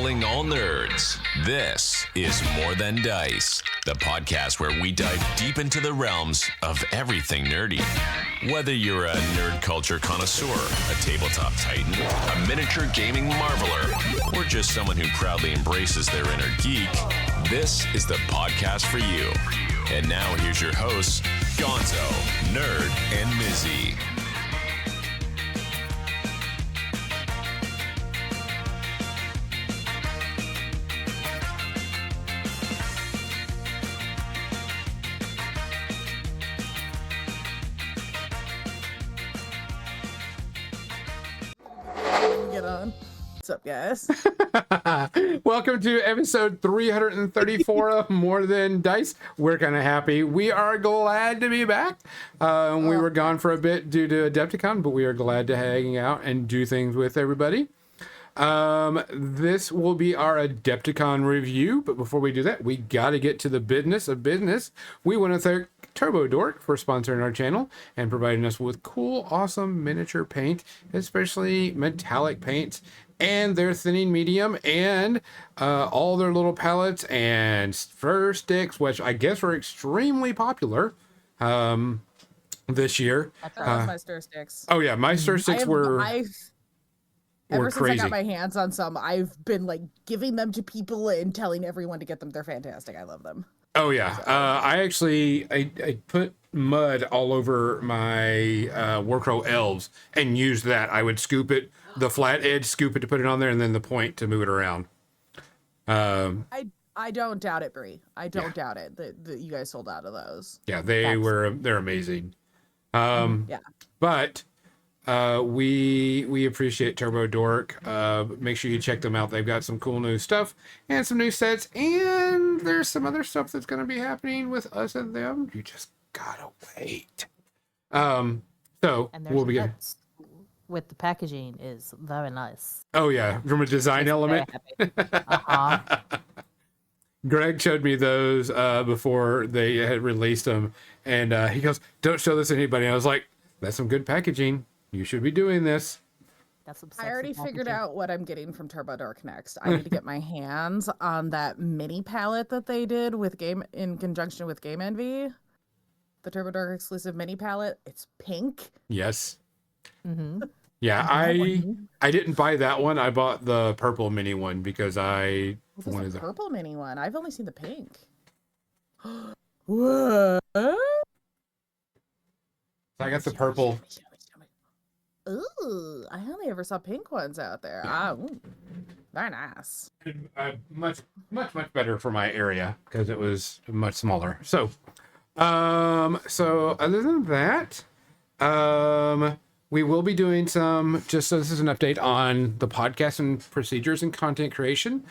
Calling all nerds. This is More Than Dice, the podcast where we dive deep into the realms of everything nerdy. Whether you're a nerd culture connoisseur, a tabletop titan, a miniature gaming marveler, or just someone who proudly embraces their inner geek, this is the podcast for you. And now here's your hosts, Gonzo, Nerd, and Mizzy. What's up, guys? Welcome to episode 334 of More Than Dice. We're kind of happy. We are glad to be back. We were gone for a bit due to Adepticon, but we are glad to hang out and do things with everybody. This will be our Adepticon review, but before we do that, we got to get to the business of business. We want to thank Turbo Dork for sponsoring our channel and providing us with cool, awesome miniature paint, especially metallic paints, and their thinning medium, and all their little palettes and fur sticks, which I guess were extremely popular this year. I love my stir sticks. Oh yeah, my stir sticks were ever crazy. Since I got my hands on some, I've been like giving them to people and telling everyone to get them. They're fantastic. I love them. Oh yeah, I put mud all over my Warcrow elves and used that. I would scoop it, the flat edge, scoop it to put it on there, and then the point to move it around. I don't doubt it, Bree. I don't doubt it that you guys sold out of those. Yeah, they're amazing. But we appreciate Turbo Dork. Make sure you check them out. They've got some cool new stuff and some new sets, and there's some other stuff that's going to be happening with us and them. You just gotta wait. So and we'll be with the packaging is very nice. Oh yeah, from a design element. Greg showed me those before they had released them, and he goes, "Don't show this to anybody." And I was like, "That's some good packaging. You should be doing this." I already figured out what I'm getting from Turbo Dork next. I need to get my hands on that mini palette that they did in conjunction with Game Envy. The Turbo Dork exclusive mini palette. It's pink. Yes. Mm-hmm. Yeah, I didn't buy that one. I bought the purple mini one because I wanted the purple mini one. I've only seen the pink. What? I got the purple. Ooh, I only ever saw pink ones out there. Very nice. Much better for my area because it was much smaller. So other than that, we will be doing some, just so this is an update on the podcast and procedures and content creation.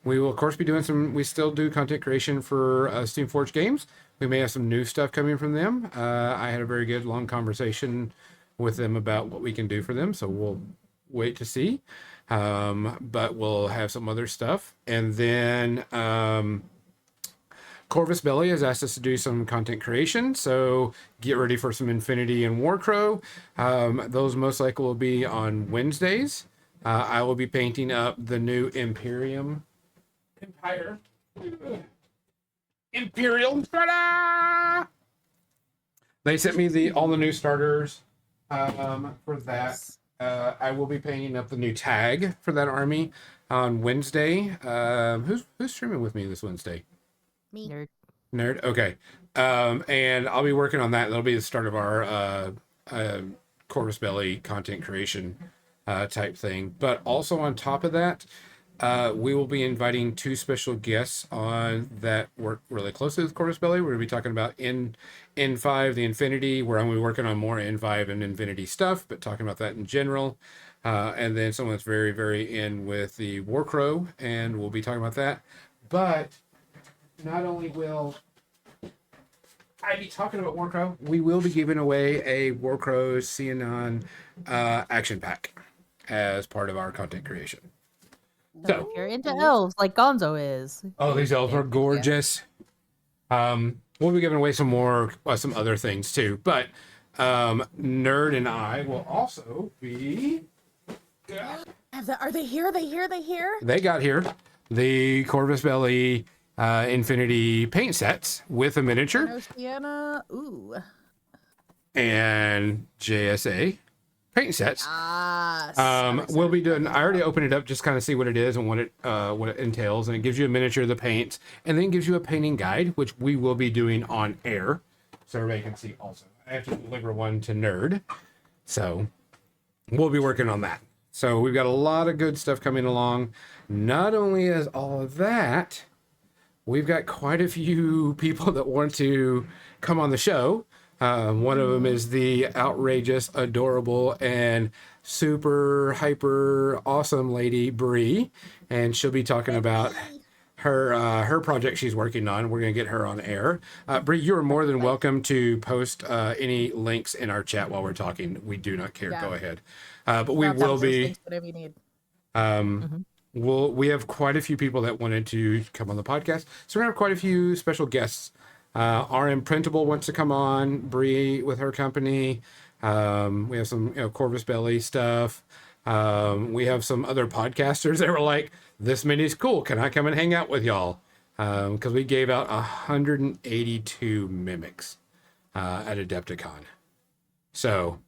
We will, of course, be doing we still do content creation for Steamforged Games. We may have some new stuff coming from them. I had a very good long conversation with them about what we can do for them, so we'll wait to see. But we'll have some other stuff. And then Corvus Belly has asked us to do some content creation, so get ready for some Infinity and Warcrow. Those most likely will be on Wednesdays. I will be painting up the new Imperial. Ta-da! They sent me all the new starters for that. I will be painting up the new tag for that army on Wednesday. Who's streaming with me this Wednesday? Me. Nerd. Okay. And I'll be working on that. That'll be the start of our Corvus Belly content creation type thing. But also on top of that, we will be inviting two special guests on that work really closely with Corvus Belly. We're going to be talking about N5, the Infinity, where I'm going to be working on more N5 and Infinity stuff, but talking about that in general. And then someone that's very, very in with the Warcrow, and we'll be talking about that. But not only will I be talking about Warcrow, we will be giving away a Warcrow CNN action pack as part of our content creation. So if you're into elves like Gonzo is. Oh, these elves are gorgeous. We'll be giving away some other things too. But Nerd and I will also be have that. Are they here? They here? They here? They got here the Corvus Belli Infinity paint sets with a miniature. Oceana. Ooh. And JSA paint sets. Ah. We'll be doing. I already opened it up, just kind of see what it is and what it entails, and it gives you a miniature of the paints, and then gives you a painting guide, which we will be doing on air, so everybody can see. Also, I have to deliver one to Nerd, so we'll be working on that. So we've got a lot of good stuff coming along. Not only as all of that, we've got quite a few people that want to come on the show. One of them is the outrageous, adorable, and super hyper awesome lady Bree, and she'll be talking about her project she's working on. We're gonna get her on air. Bree, you are more than welcome to post any links in our chat while we're talking. We do not care. Go ahead. But we will be. Whatever you need. We have quite a few people that wanted to come on the podcast, so we're gonna have quite a few special guests. RM Printable wants to come on, Bree with her company. We have some Corvus Belli stuff. We have some other podcasters that were like, this mini's cool, can I come and hang out with y'all? Because we gave out 182 mimics at Adepticon. So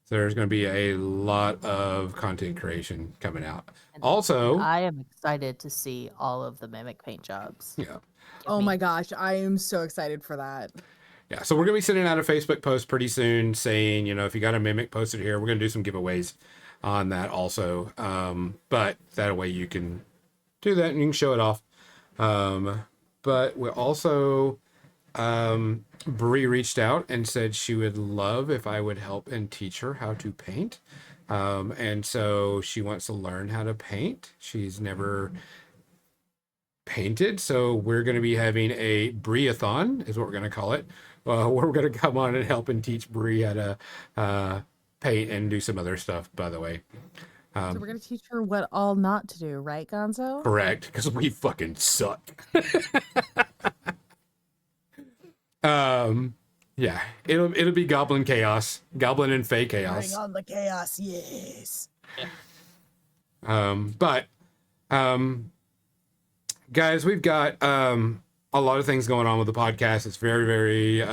there's going to be a lot of content creation coming out. Also, I am excited to see all of the mimic paint jobs. Yeah. Oh my gosh, I am so excited for that. Yeah, so we're going to be sending out a Facebook post pretty soon saying, if you got a mimic, post it here. We're going to do some giveaways on that also. But that way you can do that and you can show it off. But we also, Bree reached out and said she would love if I would help and teach her how to paint. And so she wants to learn how to paint. She's never painted, so we're going to be having a Bree-a-thon is what we're going to call it, where we're going to come on and help and teach Bree how to paint and do some other stuff, by the way. So we're going to teach her what all not to do, right, Gonzo? Correct, because we fucking suck. Yeah, it'll be Goblin Chaos, Goblin and Fey Chaos. Bring on the chaos, yes. Guys, we've got a lot of things going on with the podcast. It's very, very,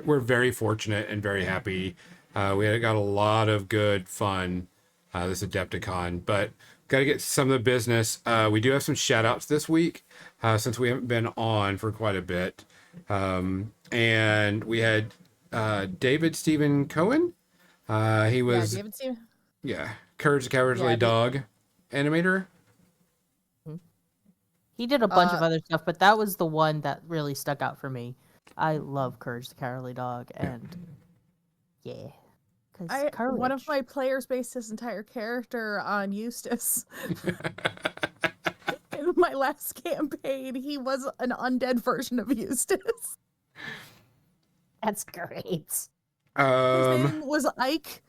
we're very fortunate and very happy. We got a lot of good fun this Adepticon, but got to get some of the business. We do have some shout outs this week since we haven't been on for quite a bit. And we had David Stephen Cohen. He was, David Stephen. Yeah, Courage the Cowardly Dog animator. He did a bunch of other stuff, but that was the one that really stuck out for me. I love Courage the Cowardly Dog, and One of my players based his entire character on Eustace. In my last campaign, he was an undead version of Eustace. That's great. His name was Ike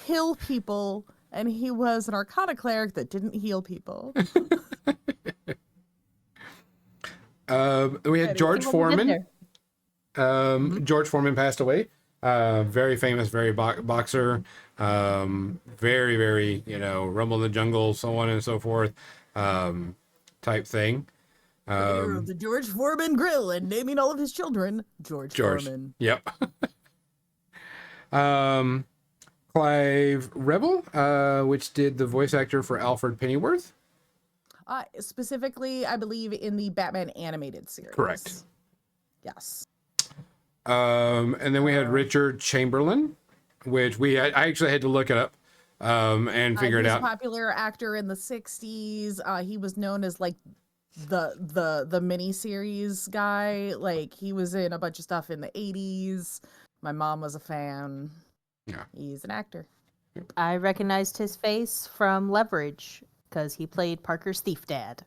Heal People, and he was an Arcana cleric that didn't heal people. We had George Foreman. George Foreman passed away. Very famous, very boxer. Very, very, Rumble in the Jungle, so on and so forth, type thing. The George Foreman Grill and naming all of his children George. Foreman. Yep. Clive Rebel, which did the voice actor for Alfred Pennyworth. Specifically, I believe in the Batman animated series. Correct. Yes. And then we had Richard Chamberlain, which I actually had to look it up and figure it out. He was a popular actor in the 60s. He was known as like the mini-series guy. Like he was in a bunch of stuff in the 80s. My mom was a fan. Yeah. He's an actor. I recognized his face from Leverage because he played Parker's thief dad.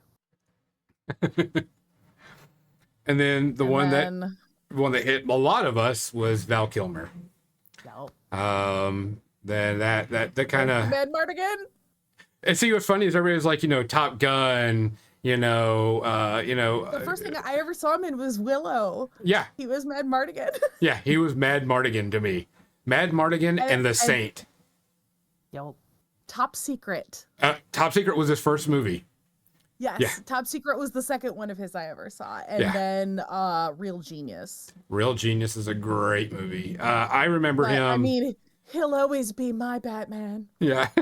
And then the one that hit a lot of us was Val Kilmer. Nope. Then that kind of Mad Mardigan. And see what's funny is everybody was like, Top Gun, The first thing I ever saw him in was Willow. Yeah. He was Mad Mardigan. Yeah, he was Mad Mardigan to me. Mad Mardigan and the Saint. Yep. Top Secret. Top Secret was his first movie. Yes, Yeah. Top Secret was the second one of his I ever saw, and then Real Genius. Real Genius is a great movie. I remember him. I mean, he'll always be my Batman. Yeah. I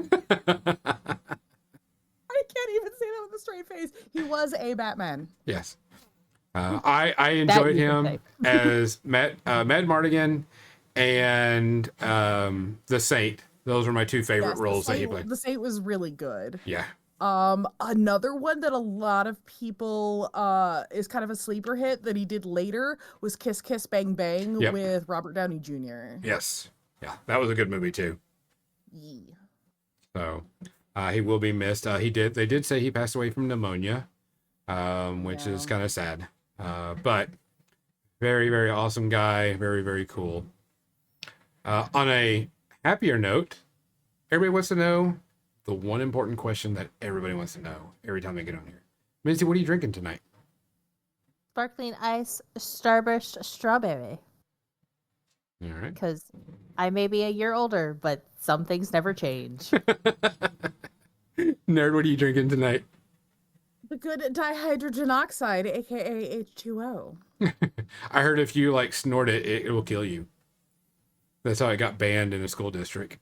can't even say that with a straight face. He was a Batman. Yes. I enjoyed him as Matt Mardigan and the Saint. Those are my two favorite roles that he played. The Saint was really good. Yeah. Another one that a lot of people is kind of a sleeper hit that he did later was Kiss Kiss Bang Bang with Robert Downey Jr. Yes. Yeah, that was a good movie too. Yeah. So he will be missed. They did say he passed away from pneumonia, which is kind of sad. But very, very awesome guy. Very, very cool. On a happier note, everybody wants to know the one important question that everybody wants to know every time they get on here. Mincy, what are you drinking tonight? Sparkling ice Starburst strawberry. All right. Because I may be a year older, but some things never change. Nerd, what are you drinking tonight? The good dihydrogen oxide, aka H2O. I heard if you like snort it, it will kill you. That's how it got banned in a school district.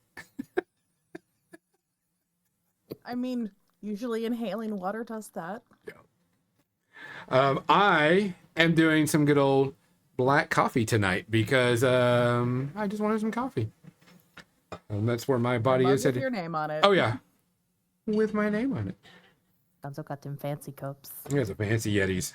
I mean, usually inhaling water does that. Yeah. I am doing some good old black coffee tonight because I just wanted some coffee. And that's where my body is. With your name on it. Oh yeah, with my name on it. Gonzo got them fancy cups. He has a fancy Yetis.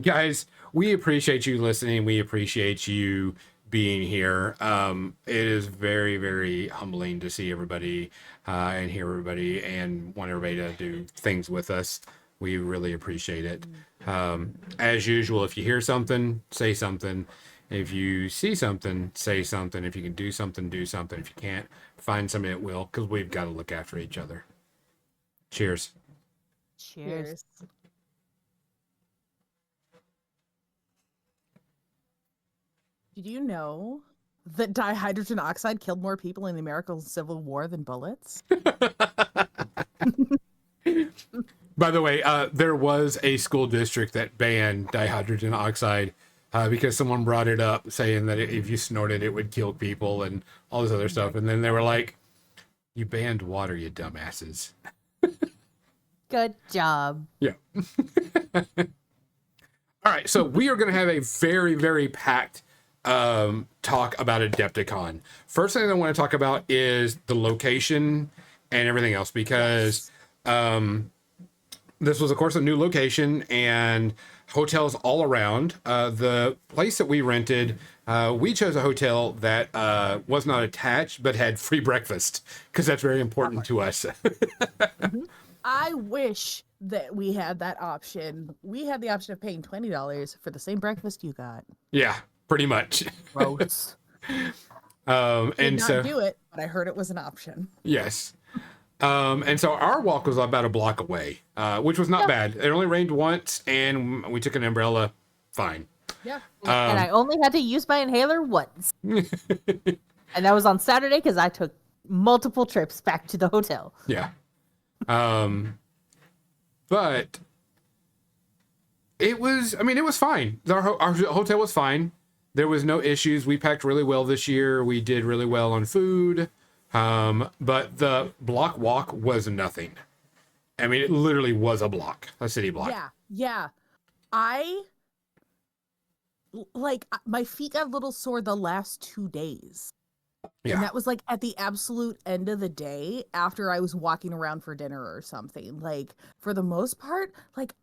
Guys, we appreciate you listening. We appreciate you being here. It is very, very humbling to see everybody and hear everybody and want everybody to do things with us. We really appreciate it. As usual, if you hear something, say something. If you see something, say something. If you can do something, do something. If you can't, find somebody that will, because we've got to look after each other. Cheers. Cheers. Did you know that dihydrogen oxide killed more people in the American Civil War than bullets? By the way, there was a school district that banned dihydrogen oxide because someone brought it up saying that if you snorted, it would kill people and all this other stuff. And then they were like, you banned water, you dumbasses. Good job. Yeah. All right. So we are going to have a very, very packed talk about Adepticon. First thing I want to talk about is the location and everything else, because this was, of course, a new location and hotels all around. The place that we rented, we chose a hotel that was not attached but had free breakfast, because that's very important to us. I wish that we had that option. We had the option of paying $20 for the same breakfast you got. Yeah, pretty much. Gross. And so do it, but I heard it was an option. Yes. And so our walk was about a block away, which was not bad. It only rained once, and we took an umbrella. Fine. Yeah. And I only had to use my inhaler once. And that was on Saturday because I took multiple trips back to the hotel. Yeah. But it was fine. Our hotel was fine. There was no issues. We packed really well this year. We did really well on food. But the block walk was nothing. I mean, it literally was a block, a city block. Yeah. My feet got a little sore the last 2 days. Yeah. And that was like at the absolute end of the day after I was walking around for dinner or something. Like, for the most part, like,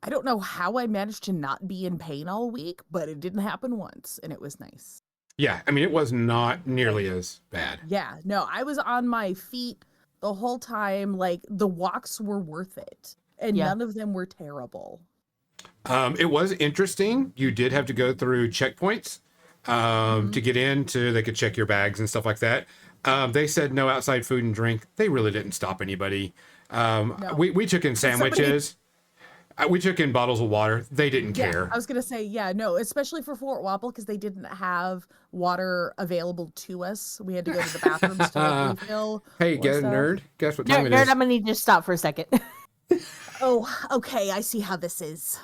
I don't know how I managed to not be in pain all week, but it didn't happen once, and it was nice. Yeah, I mean, it was not nearly as bad. Yeah, no, I was on my feet the whole time. Like, the walks were worth it, and none of them were terrible. It was interesting. You did have to go through checkpoints to get in, they could check your bags and stuff like that. They said no outside food and drink. They really didn't stop anybody. No. We took in sandwiches. We took in bottles of water. They didn't care. I was gonna say, no, especially for Fort Wapple because they didn't have water available to us. We had to go to the bathrooms to like refill. Hey, get a nerd. Guess what time it Nerd, is? I'm gonna need you to stop for a second. Oh, okay. I see how this is.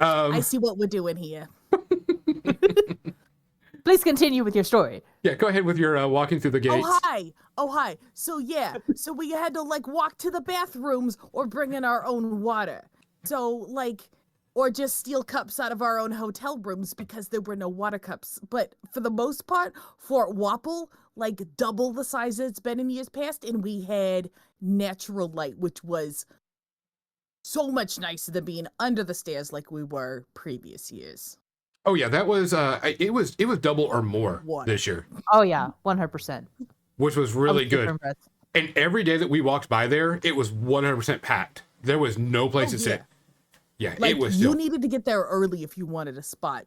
I see what we're doing here. Please continue with your story. Yeah, go ahead with your walking through the gates. Oh, hi. So we had to like walk to the bathrooms or bring in our own water. So like, or just steal cups out of our own hotel rooms because there were no water cups. But for the most part, Fort Wapple, like double the size it's been in years past, and we had natural light, which was so much nicer than being under the stairs like we were previous years. Oh yeah, that was it was double or more this year. Oh yeah, 100%. Which was really good. And every day that we walked by there, it was 100% packed. There was no place to sit. Yeah, like, it was you needed to get there early if you wanted a spot.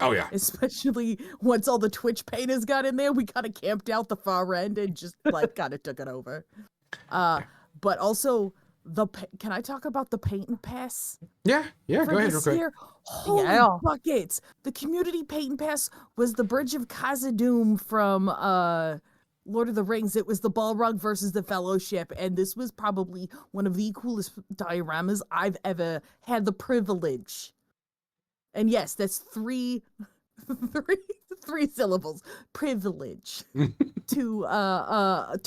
Oh yeah. Especially once all the Twitch painters got in there, we kind of camped out the far end and just like kind of took it over. But also can I talk about the paint and pass? Yeah, go ahead real quick. Holy buckets! The community paint and pass was the Bridge of Khazad-dûm from Lord of the Rings. It was the Balrog versus the Fellowship, and this was probably one of the coolest dioramas I've ever had the privilege. And yes, that's three syllables. Privilege to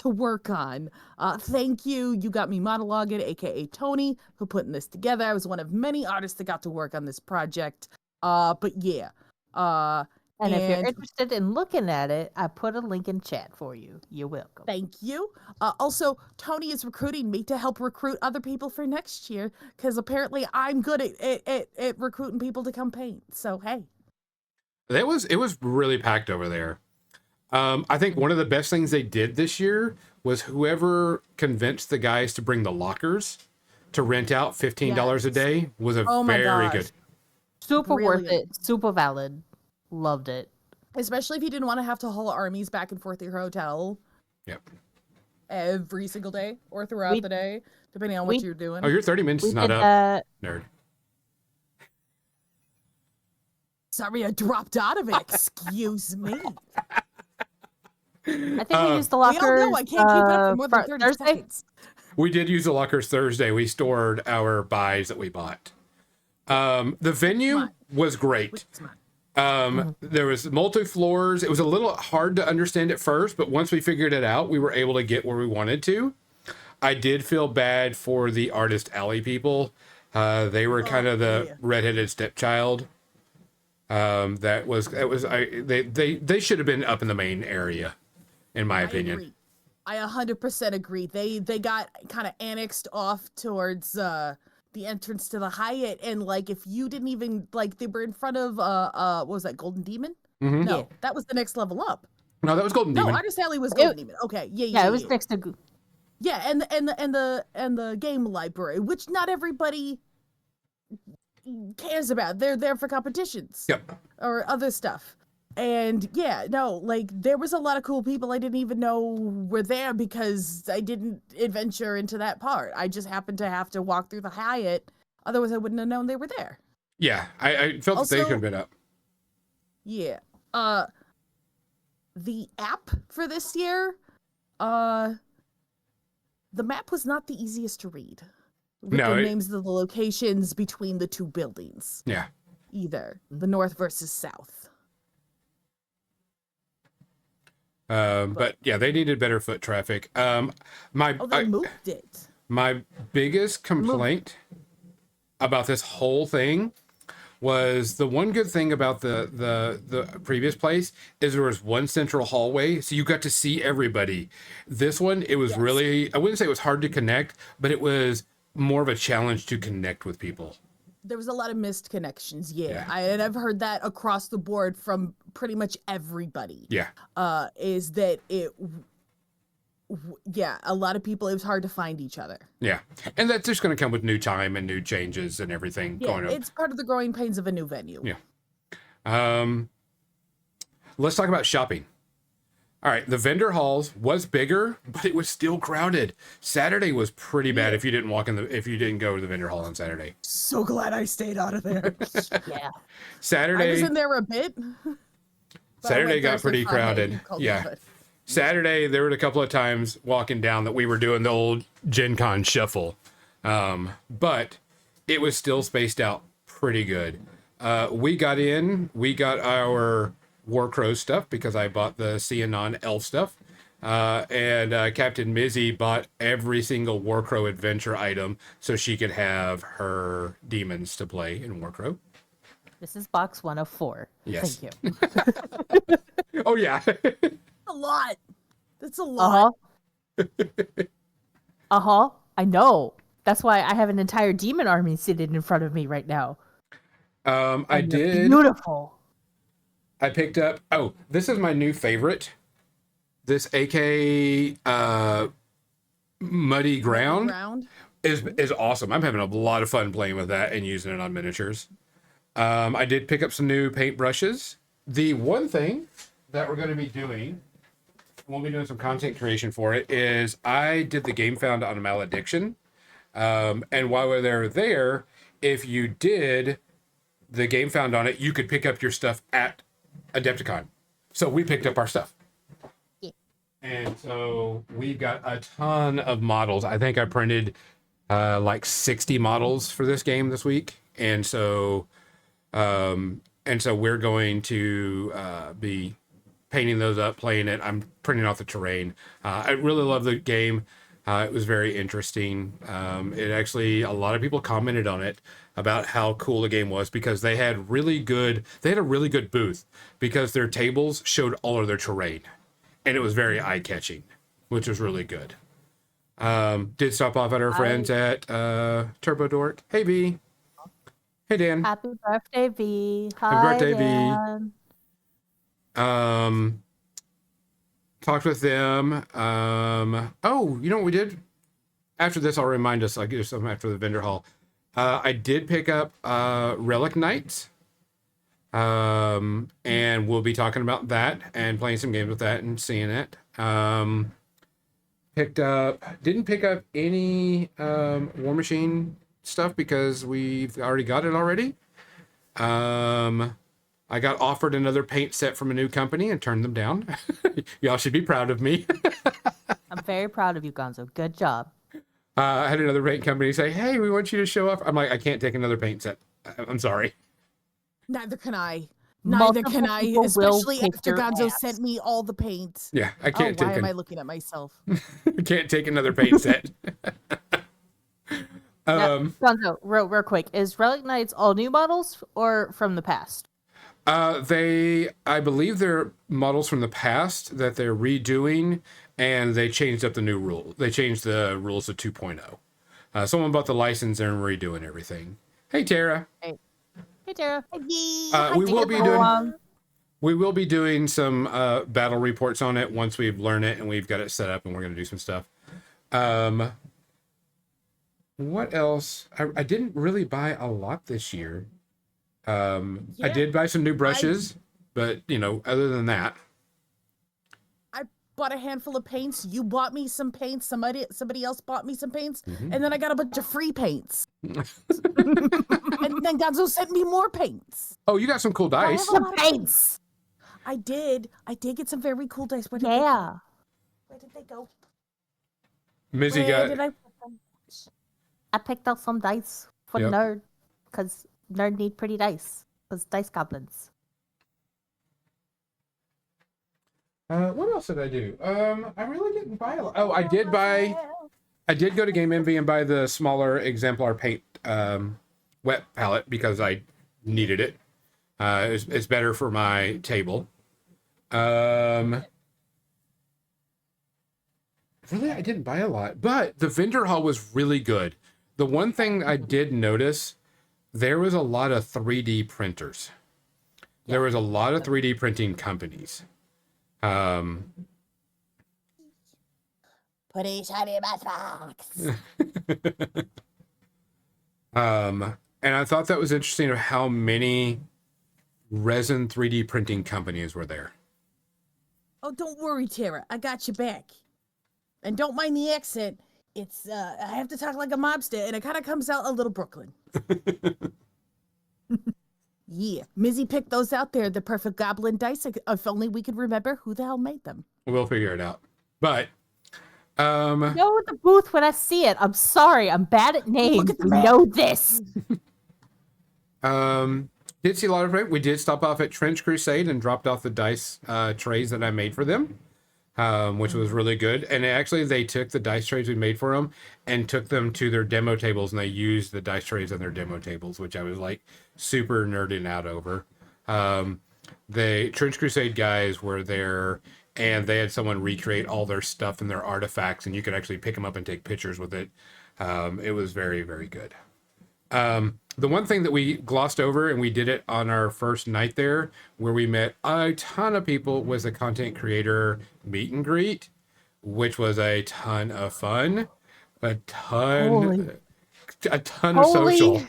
work on. Thank you. You got me monologuing, aka Tony, for putting this together. I was one of many artists that got to work on this project. But yeah. And if you're interested in looking at it, I put a link in chat for you. You're welcome. Thank you. Also, Tony is recruiting me to help recruit other people for next year because apparently I'm good at recruiting people to come paint. So hey. It was really packed over there. I think one of the best things they did this year was whoever convinced the guys to bring the lockers to rent out $15 a day was very good. Super worth it. Super valid. Loved it. Especially if you didn't want to have to haul armies back and forth to your hotel. Yep. Every single day or throughout the day, depending on what you're doing. Oh, your 30 minutes is not up, nerd. Sorry, I dropped out of it. Excuse me. I think we used the lockers. We all know I can't keep it up for more than 30 seconds. We did use the lockers Thursday. We stored our buys that we bought. The venue was great. There was multi-floors. It was a little hard to understand at first, but once we figured it out, we were able to get where we wanted to. I did feel bad for the Artist Alley people. They were kind of the redheaded stepchild. They should have been up in the main area, in my opinion. Agree. I 100% agree. They got kind of annexed off towards the entrance to the Hyatt, and like if you didn't even like, they were in front of what was that, Golden Demon? Mm-hmm. No, that was the next level up. No, that was Golden Demon. No, Artist Alley was Golden Demon. Okay, yeah, it was next to. Yeah, and the game library, which not everybody cares about. They're there for competitions. Yep. Or other stuff. And yeah, no, like there was a lot of cool people I didn't even know were there because I didn't adventure into that part. I just happened to have to walk through the Hyatt. Otherwise I wouldn't have known they were there. Yeah, I felt also, that they could have been up. Yeah. The app for this year, the map was not the easiest to read. With the names of the locations between the two buildings. Yeah. Either the north versus south. But yeah, they needed better foot traffic. They moved it. My biggest complaint about this whole thing was the one good thing about the previous place is there was one central hallway, so you got to see everybody. This one, it was really, I wouldn't say it was hard to connect, but it was more of a challenge to connect with people. There was a lot of missed connections, and I've heard that across the board from pretty much everybody. Yeah. Is that it? A lot of people, it was hard to find each other. Yeah, and that's just going to come with new time and new changes and everything going on. It's part of the growing pains of a new venue. Yeah. Let's talk about shopping. All right, the vendor halls was bigger, but it was still crowded. Saturday was pretty bad if you didn't go to the vendor hall on Saturday. So glad I stayed out of there. Yeah. Saturday I was in there a bit. but I Saturday went got Thursday, pretty Friday, crowded. you called me Yeah. good. Saturday there were a couple of times walking down that we were doing the old Gen Con shuffle. But it was still spaced out pretty good. We got our Warcrow stuff because I bought the Cianon elf stuff. And Captain Mizzy bought every single Warcrow adventure item so she could have her demons to play in Warcrow. This is box 104. Yes. Thank you. Oh, yeah. A lot. That's a lot. I know. That's why I have an entire demon army sitting in front of me right now. I And they're did. Beautiful. I picked up. Oh, this is my new favorite. This AK Muddy Ground is awesome. I'm having a lot of fun playing with that and using it on miniatures. I did pick up some new paint brushes. The one thing that we're going to be doing, we'll be doing some content creation for it, is I did the game found on Malediction. And while we're there, if you did the game found on it, you could pick up your stuff at Adepticon. So we picked up our stuff. Yeah. And so we've got a ton of models. I think I printed like 60 models for this game this week. And so we're going to be painting those up, playing it. I'm printing off the terrain. I really love the game. It was very interesting. It actually, a lot of people commented on it about how cool the game was because they had a really good booth because their tables showed all of their terrain and it was very eye-catching, which was really good. Did stop off at our friends at Turbo Dork. Hey, V. Hey, Dan. Happy birthday, V. Hi, Happy birthday, Dan. V. Talked with them. Oh, you know what we did? After this, I'll remind us. I'll give some after the vendor hall. I did pick up Relic Knights. And we'll be talking about that and playing some games with that and seeing it. Didn't pick up any War Machine stuff because we've already got it already. I got offered another paint set from a new company and turned them down. Y'all should be proud of me. I'm very proud of you, Gonzo. Good job. I had another paint company say, hey, we want you to show off. I'm like, I can't take another paint set. I'm sorry. Neither can I. Neither can I, people will especially kick after your Gonzo ass. sent me all the paint. Yeah, I can't Why am I looking at myself? I can't take another paint set. Now, Gonzo, real quick, is Relic Knights all new models or from the past? I believe they're models from the past that they're redoing, and they changed up the new rule. They changed the rules to 2.0. Someone bought the license and redoing everything. Hey, Tara. Hey, Tara. We will be doing some battle reports on it once we've learned it and we've got it set up, and we're going to do some stuff. What else? I didn't really buy a lot this year. I did buy some new brushes, but other than that, I bought a handful of paints. You bought me some paints. Somebody else bought me some paints, and then I got a bunch of free paints. And then Gonzo sent me more paints. Oh, you got some cool dice. Some paints. I did get some very cool dice. Where did they go? Mizzy Where did I put them? I picked up some dice for Yep. Nerd, because Nerd need pretty dice, because dice goblins. What else did I do? I really didn't buy a lot. Oh, I did go to Game Envy and buy the smaller exemplar paint wet palette because I needed it. It's better for my table. Really, I didn't buy a lot, but the vendor hall was really good. The one thing I did notice, there was a lot of 3D printers. There was a lot of 3D printing companies. Put each on in my box. And I thought that was interesting of how many resin 3D printing companies were there. Oh, don't worry, Tara. I got you back. And don't mind the accent. It's I have to talk like a mobster, and it kind of comes out a little Brooklyn. Yeah, Mizzy picked those out there, the perfect goblin dice. If only we could remember who the hell made them. We'll figure it out. But Know the booth when I see it. I'm sorry, I'm bad at names. at the We map. know this. did see a lot of it. We did stop off at Trench Crusade and dropped off the dice trays that I made for them, which was really good. And actually, they took the dice trays we made for them and took them to their demo tables, and they used the dice trays on their demo tables, which I was like super nerding out over. The Trench Crusade guys were there, and they had someone recreate all their stuff and their artifacts, and you could actually pick them up and take pictures with it. It was very, very good. The one thing that we glossed over, and we did it on our first night there, where we met a ton of people, was a content creator meet and greet, which was a ton of fun. A ton of social.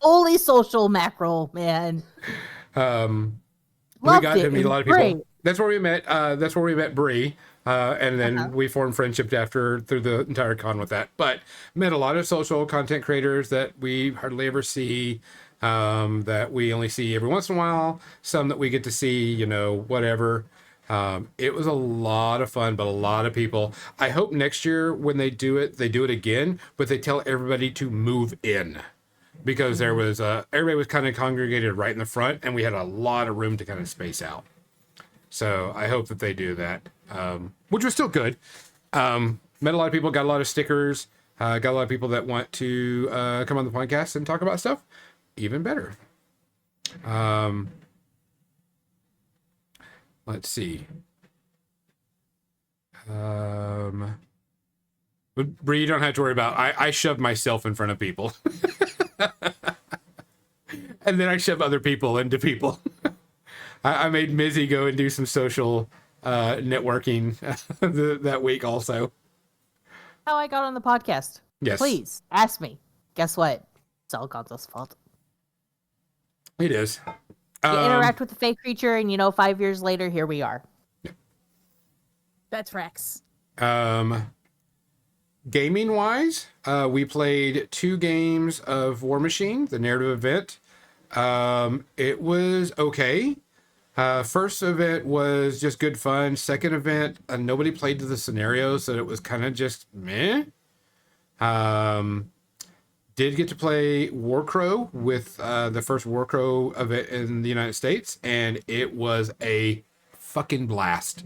Holy social mackerel, man. We Loved got it. to meet a It lot of was people. great. That's where we met. That's where we met Bree. And then we formed friendships through the entire con with that. But met a lot of social content creators that we hardly ever see, that we only see every once in a while. Some that we get to see, whatever. It was a lot of fun, but a lot of people. I hope next year when they do it again, but they tell everybody to move in. Because there was everybody was kind of congregated right in the front, and we had a lot of room to kind of space out. So I hope that they do that, which was still good. Met a lot of people, got a lot of stickers, got a lot of people that want to come on the podcast and talk about stuff. Even better. Let's see. But Bree, you don't have to worry about. I shoved myself in front of people. And then I shove other people into people. I made Mizzy go and do some social networking that week also. How I got on the podcast. Yes. Please, ask me. Guess what? It's all Gonzo's fault. It is. You interact with the fake creature, and 5 years later, here we are. That's Rex. Gaming wise, we played 2 games of War Machine, the narrative event. It was okay. First event was just good fun. Second event, nobody played to the scenario, so it was kind of just meh. Did get to play Warcrow with the first Warcrow event in the United States, and it was a fucking blast.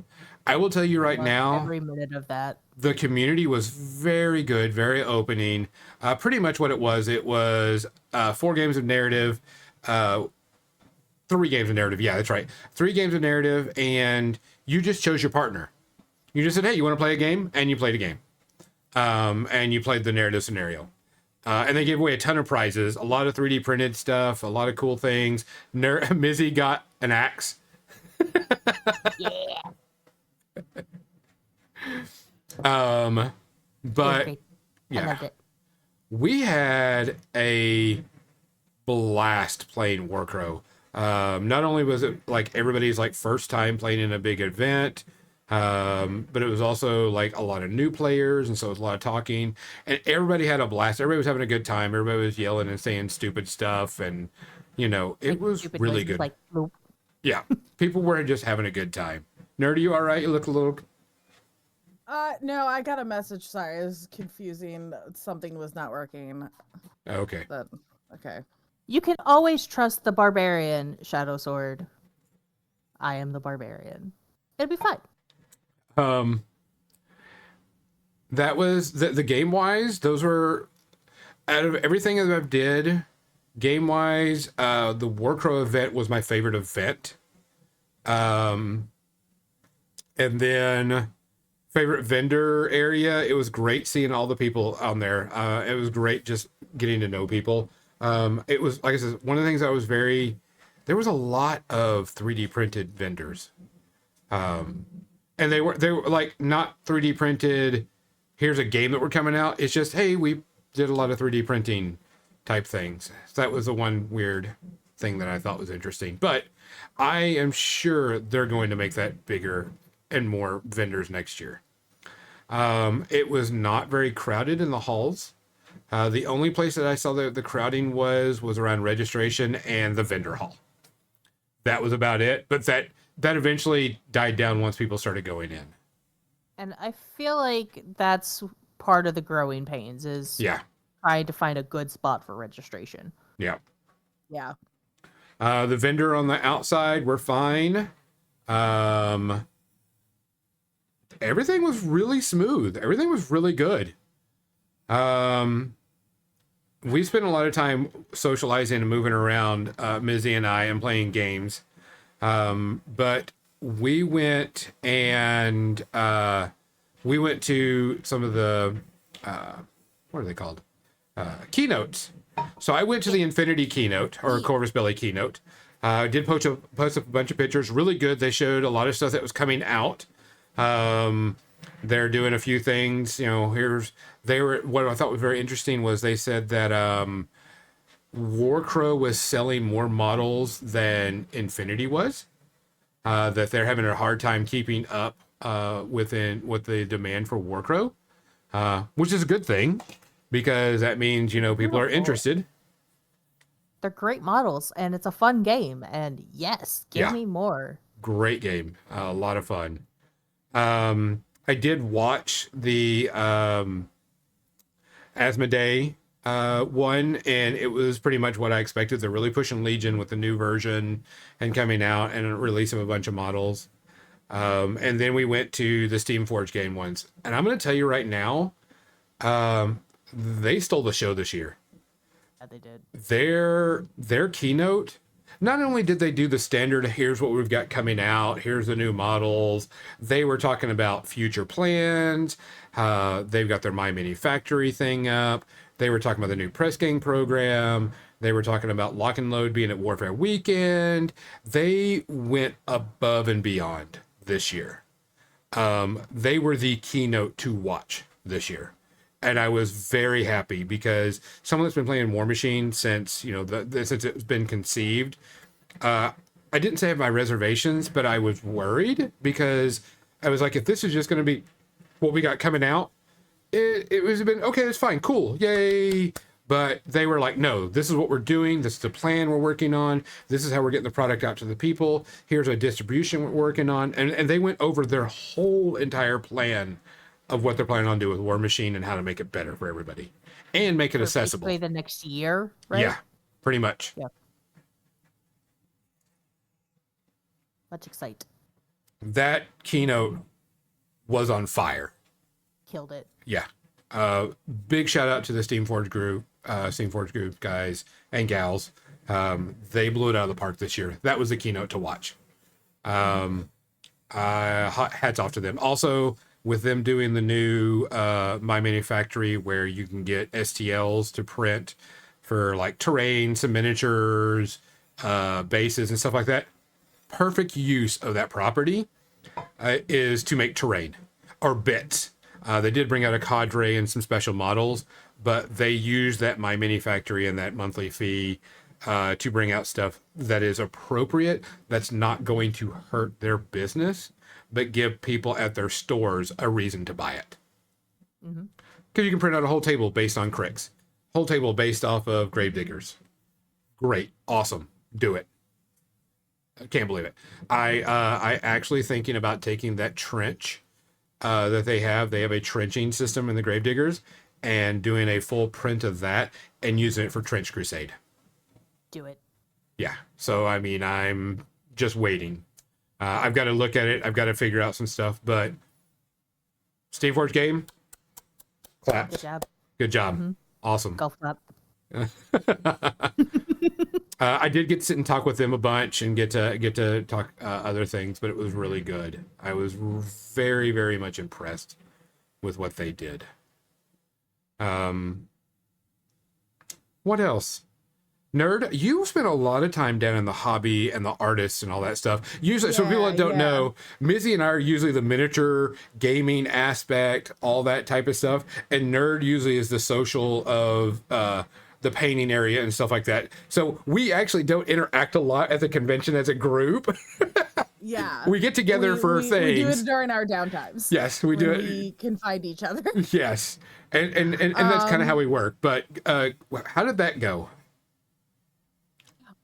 I will tell you right now, every minute of that. the community was very good, very opening. Pretty much what it was 4 games of narrative, 3 games of narrative. Yeah, that's right. 3 games of narrative, and you just chose your partner. You just said, hey, you want to play a game? And you played a game. And you played the narrative scenario. And they gave away a ton of prizes, a lot of 3D printed stuff, a lot of cool things. Mizzy got an axe. Yeah. But I yeah, loved it. we had a blast playing Warcrow. Not only was it like everybody's like first time playing in a big event, but it was also like a lot of new players, and so it was a lot of talking, and everybody had a blast. Everybody was having a good time. Everybody was yelling and saying stupid stuff, and it was Stupid really noises good. Like, bloop. Yeah, people were just having a good time. Nerdy, you all right? You look a little. No, I got a message. Sorry, it was confusing. Something was not working. Okay. Okay. You can always trust the barbarian, Shadow Sword. I am the barbarian. It'll be fine. That was the game wise. Those were out of everything that I've did. Game wise, the Warcrow event was my favorite event. And then favorite vendor area. It was great seeing all the people on there. It was great just getting to know people. It was, like I said, one of the things I was there was a lot of 3D printed vendors. And they were like not 3D printed. Here's a game that we're coming out. It's just, hey, we did a lot of 3D printing type things. So that was the one weird thing that I thought was interesting. But I am sure they're going to make that bigger and more vendors next year. It was not very crowded in the halls. The only place that I saw the crowding was around registration and the vendor hall. That was about it. But that eventually died down once people started going in. And I feel like that's part of the growing pains is trying to find a good spot for registration. Yeah. Yeah. The vendor on the outside were fine. Everything was really smooth. Everything was really good. We spent a lot of time socializing and moving around, Mizzy and I, and playing games. But we went and we went to some of the what are they called? Keynotes. So I went to the Infinity keynote, or Corvus Belli keynote. Did post a bunch of pictures. Really good. They showed a lot of stuff that was coming out. They're doing a few things. You know, what I thought was very interesting was they said that Warcrow was selling more models than Infinity was. That they're having a hard time keeping up with the demand for Warcrow, which is a good thing because that means, you know, people are interested. They're great models and it's a fun game. And yes, give me more. Great game. A lot of fun. I did watch the Asmodee one, and it was pretty much what I expected. They're really pushing Legion with the new version and coming out and a release of a bunch of models. And then we went to the Steamforged game ones. And I'm going to tell you right now, they stole the show this year. Yeah, they did. Their keynote, not only did they do the standard, here's what we've got coming out, here's the new models, they were talking about future plans. They've got their My Mini Factory thing up. They were talking about the new press gang program. They were talking about Lock and Load being at Warfare Weekend. They went above and beyond this year. They were the keynote to watch this year. And I was very happy because someone that's been playing War Machine since, you know, since it's been conceived, I didn't say I have my reservations, but I was worried because I was like, if this is just going to be what we got coming out, it was been okay. That's fine, cool, yay! But they were like, no, this is what we're doing. This is the plan we're working on. This is how we're getting the product out to the people. Here's a distribution we're working on, and they went over their whole entire plan of what they're planning on doing with War Machine and how to make it better for everybody and make it accessible. Basically the next year, right? Yeah, pretty much. Yeah. Much excite. That keynote was on fire. Killed it. Yeah. Big shout out to the Steamforged group guys and gals. They blew it out of the park this year. That was the keynote to watch. Hats off to them. Also, with them doing the new My Mini Factory where you can get STLs to print for like terrain, some miniatures, bases and stuff like that. Perfect use of that property is to make terrain or bits. They did bring out a cadre and some special models, but they use that My Mini Factory and that monthly fee to bring out stuff that is appropriate, that's not going to hurt their business, but give people at their stores a reason to buy it. Because you can print out a whole table based on cricks. Whole table based off of Gravediggers. Great. Awesome. Do it. I can't believe it. I actually thinking about taking that trench that they have a trenching system in the Gravediggers and doing a full print of that and using it for Trench Crusade. Do it. Yeah. So, I mean, I'm just waiting. I've got to look at it. I've got to figure out some stuff, but Steamforged game, claps. Good job. Good job. Awesome. Golf clap. I did get to sit and talk with them a bunch and get to talk other things, but it was really good. I was very, very much impressed with what they did. What else? Nerd, you spent a lot of time down in the hobby and the artists and all that stuff. Usually, so people that don't know, Mizzy and I are usually the miniature gaming aspect, all that type of stuff, and Nerd usually is the social of the painting area and stuff like that. So we actually don't interact a lot at the convention as a group. Yeah. We get together for things. We do it during our downtimes. Yes, we do it. We can find each other. Yes. And that's kind of how we work. But how did that go?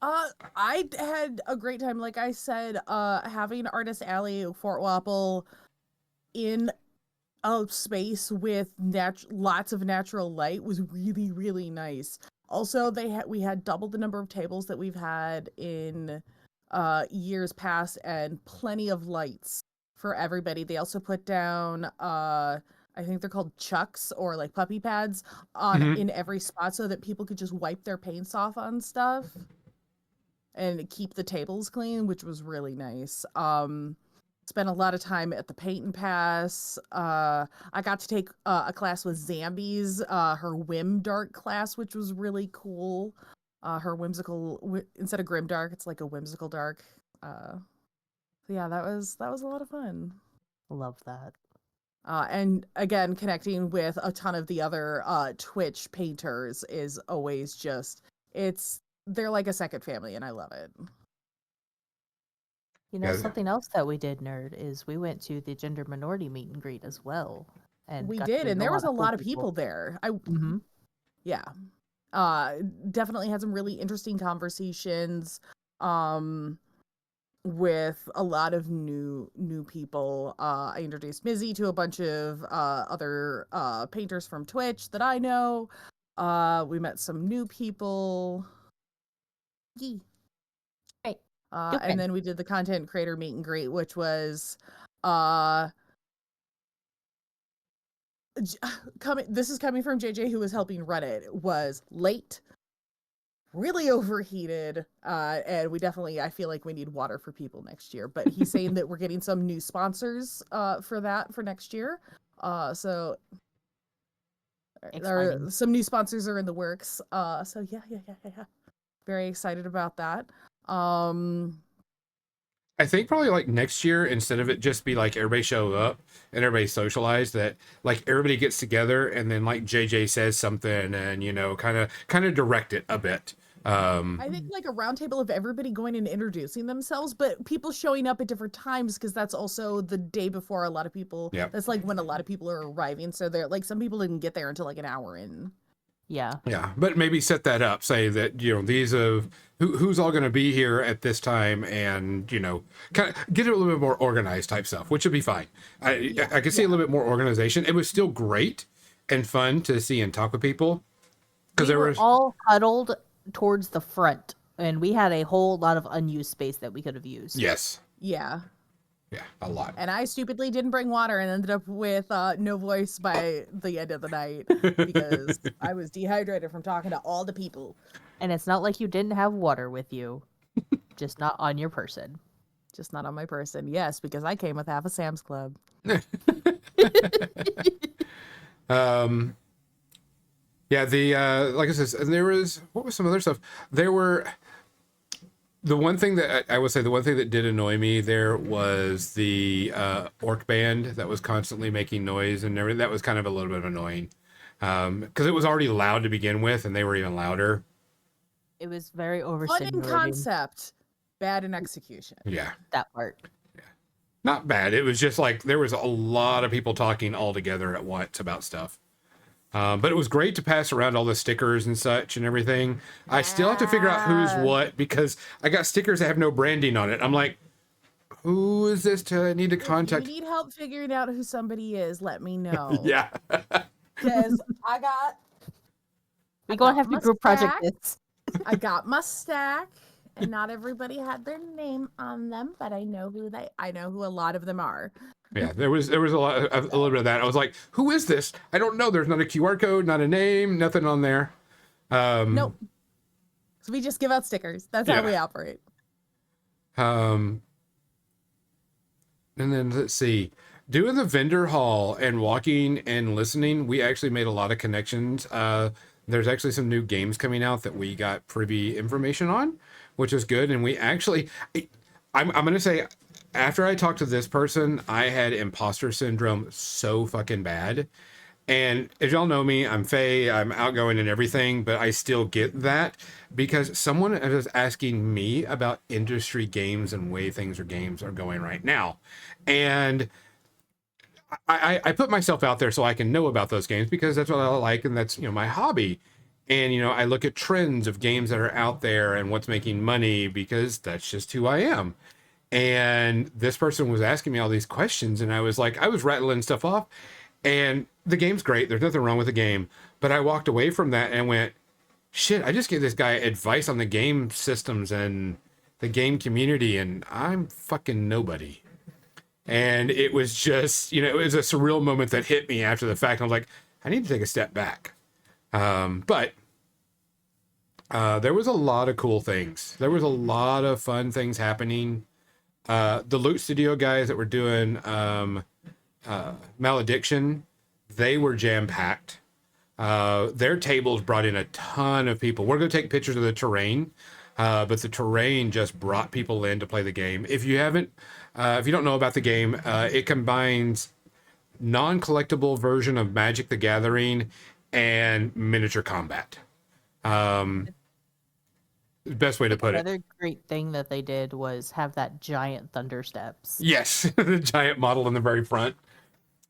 I had a great time. Like I said, having Artist Alley Fort Wapple in a space with lots of natural light was really, really nice. Also, we had double the number of tables that we've had in years past, and plenty of lights for everybody. They also put down I think they're called chucks or like puppy pads in every spot so that people could just wipe their paints off on stuff and keep the tables clean, which was really nice. Spent a lot of time at the Paint and Pass. I got to take a class with Zambi's, her Whim Dark class, which was really cool. Her whimsical, instead of grim dark, it's like a whimsical dark. Yeah, that was a lot of fun. Love that. And again, connecting with a ton of the other Twitch painters is always they're like a second family, and I love it. You know, something else that we did, Nerd, is we went to the gender minority meet and greet as well. And we did, and there was a lot of people there. Yeah. Definitely had some really interesting conversations with a lot of new people. I introduced Mizzy to a bunch of other painters from Twitch that I know. We met some new people. Yee. Right. And then we did the content creator meet and greet, which was this is coming from JJ, who was helping run it. It was late, really overheated, and we definitely, I feel like we need water for people next year. But he's saying that we're getting some new sponsors for next year. So some new sponsors are in the works. So yeah. Very excited about that. I think probably like next year, instead of it just be like everybody show up and everybody socialize, that like everybody gets together and then like JJ says something and, you know, kind of direct it a bit. I think like a roundtable of everybody going and introducing themselves, but people showing up at different times, because that's also the day before a lot of people. Yeah. That's like when a lot of people are arriving. So they're like, some people didn't get there until like an hour in. Yeah. But maybe set that up, say that, you know, these of who's all going to be here at this time, and, you know, kind of get it a little bit more organized type stuff, which would be fine. I can see a little bit more organization. It was still great and fun to see and talk with people, because we were all huddled towards the front, and we had a whole lot of unused space that we could have used. Yes. Yeah, a lot. And I stupidly didn't bring water and ended up with no voice by the end of the night because I was dehydrated from talking to all the people. And it's not like you didn't have water with you, just not on your person. Just not on my person. Yes, because I came with half a Sam's Club. Yeah, like I said, there was, what was some other stuff? There were, the one thing that I would say, the one thing that did annoy me there was the orc band that was constantly making noise and everything. That was kind of a little bit annoying, because it was already loud to begin with, and they were even louder. It was very Fun in overstimulating. concept, bad in execution. Yeah. That part. Yeah. Not bad. It was just like there was a lot of people talking all together at once about stuff. But it was great to pass around all the stickers and such and everything. I still have to figure out who's what, because I got stickers that have no branding on it. I'm like, who is this to need to contact? If you need help figuring out who somebody is, let me know. Yeah. Because We're going to have to group project this. I got my stack, and not everybody had their name on them, but I know who a lot of them are. Yeah, there was a little bit of that. I was like, who is this? I don't know. There's not a QR code, not a name, nothing on there. Nope. So we just give out stickers. That's how we operate. And then let's see. Doing the vendor hall and walking and listening, we actually made a lot of connections. There's actually some new games coming out that we got privy information on, which is good. And we actually, I'm going to say, after I talked to this person, I had imposter syndrome so fucking bad. And as y'all know me, I'm Faye, I'm outgoing and everything, but I still get that because someone is asking me about industry games and way things or games are going right now. And I put myself out there so I can know about those games because that's what I like and that's, my hobby. And, I look at trends of games that are out there and what's making money because that's just who I am. And this person was asking me all these questions and I was rattling stuff off. And the game's great. There's nothing wrong with the game. But I walked away from that and went, shit, I just gave this guy advice on the game systems and the game community, and I'm fucking nobody. And it was just, it was a surreal moment that hit me after the fact. I was like, I need to take a step back. But there was a lot of cool things. There was a lot of fun things happening. The Loot Studio guys that were doing Malediction, they were jam-packed. Their tables brought in a ton of people. We're going to take pictures of the terrain, but the terrain just brought people in to play the game. If you don't know about the game, it combines non-collectible version of Magic the Gathering and miniature combat. Best way to put it. Another great thing that they did was have that giant thunder steps. Yes, the giant model in the very front.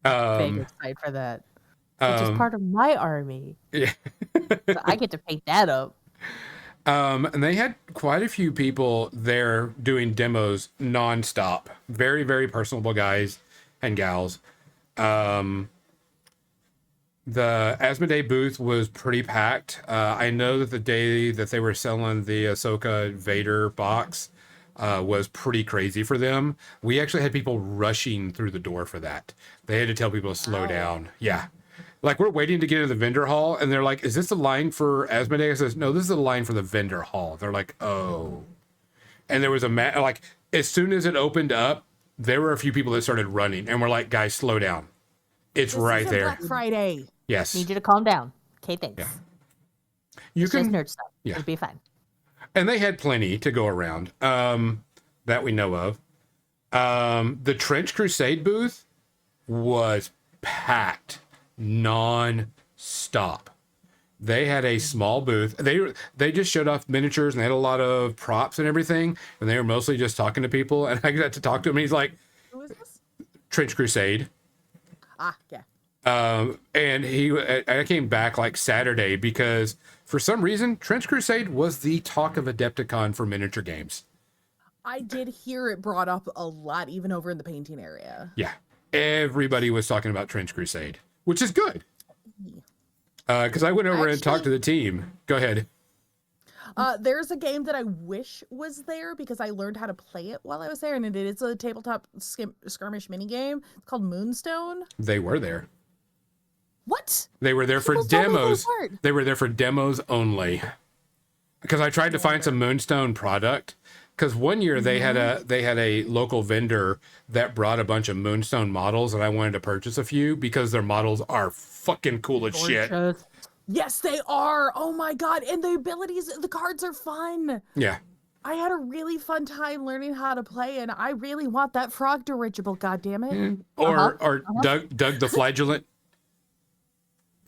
Big excited for that. Which is part of my army. Yeah. So I get to paint that up. And they had quite a few people there doing demos nonstop. Very, very personable guys and gals. The Asmodee booth was pretty packed. I know that the day that they were selling the Ahsoka Vader box was pretty crazy for them. We actually had people rushing through the door for that. They had to tell people to slow down. Yeah. Like, we're waiting to get into the vendor hall, and they're like, is this the line for Asmodee? I says, no, this is the line for the vendor hall. They're like, oh. And there was as soon as it opened up, there were a few people that started running, and we're like, guys, slow down. It's This right isn't there. Black Friday. Yes. Need you to calm down. Okay, thanks. Yeah. You It's can, just nerd stuff. yeah. It'll be fine. and they had plenty to go around, that we know of. The Trench Crusade booth was packed non-stop. They had a small booth. They just showed off miniatures and they had a lot of props and everything, and they were mostly just talking to people, and I got to talk to him, and he's like, Who is this? Trench Crusade. Ah, yeah. And I came back like Saturday because for some reason Trench Crusade was the talk of Adepticon for miniature games. I did hear it brought up a lot, even over in the painting area. Yeah, everybody was talking about Trench Crusade, which is good. Because I went over and talked to the team. Go ahead. There's a game that I wish was there because I learned how to play it while I was there, and it is a tabletop skirmish mini game. It's called Moonstone. They were there. What? They were there for People told me they demos. weren't. They were there for demos only. Because I tried to find some Moonstone product. Because one year they had a local vendor that brought a bunch of Moonstone models, and I wanted to purchase a few because their models are fucking cool as shit. Gorgeous. Yes, they are. Oh my god! And the abilities, the cards are fun. Yeah. I had a really fun time learning how to play, and I really want that frog dirigible. God damn it! Or Doug the Flagellant.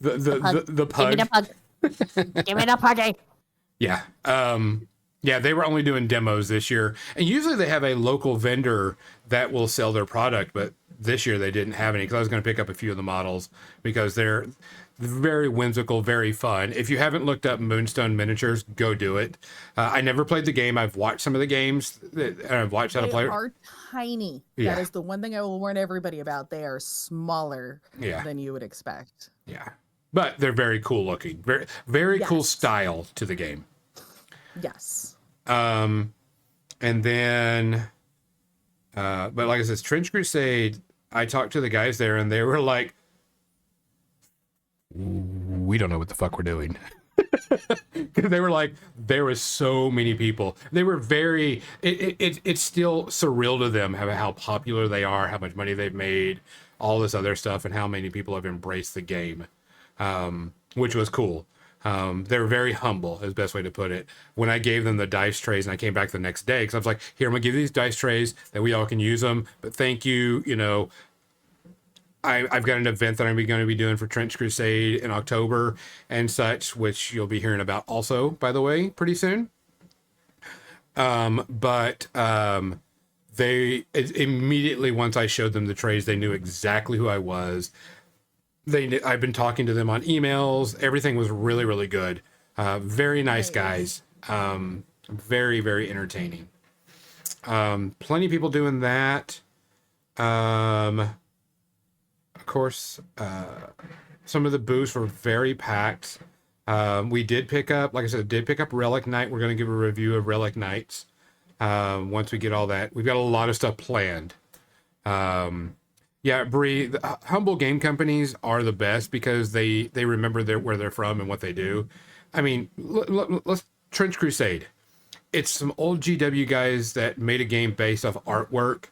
The pug. Give me the pug. Give me the puggy. Yeah. Yeah, they were only doing demos this year. And usually they have a local vendor that will sell their product, but this year they didn't have any because I was going to pick up a few of the models because they're very whimsical, very fun. If you haven't looked up Moonstone Miniatures, go do it. I never played the game. I've watched some of the games, and I've watched how to play. They are tiny. Yeah. That is the one thing I will warn everybody about. They are smaller than you would expect. Yeah. But they're very cool looking. Very, very cool style to the game. Yes. And then, but like I said, Trench Crusade, I talked to the guys there and they were like, we don't know what the fuck we're doing. Because they were like, there was so many people. They were very, it's still surreal to them how popular they are, how much money they've made, all this other stuff, and how many people have embraced the game, which was cool. They were very humble, is the best way to put it. When I gave them the dice trays and I came back the next day, because I was like, here, I'm going to give you these dice trays that we all can use them, but thank you, I've got an event that I'm going to be doing for Trench Crusade in October and such, which you'll be hearing about also, by the way, pretty soon. But they immediately, once I showed them the trays, they knew exactly who I was. I've been talking to them on emails. Everything was really, really good. Very nice guys. Very, very entertaining. Plenty of people doing that. Of course, some of the booths were very packed. We did pick up, like I said, Relic Night. We're going to give a review of Relic Nights once we get all that. We've got a lot of stuff planned. Yeah, Bree, the humble game companies are the best because they remember where they're from and what they do. I mean, let's Trench Crusade. It's some old GW guys that made a game based off artwork,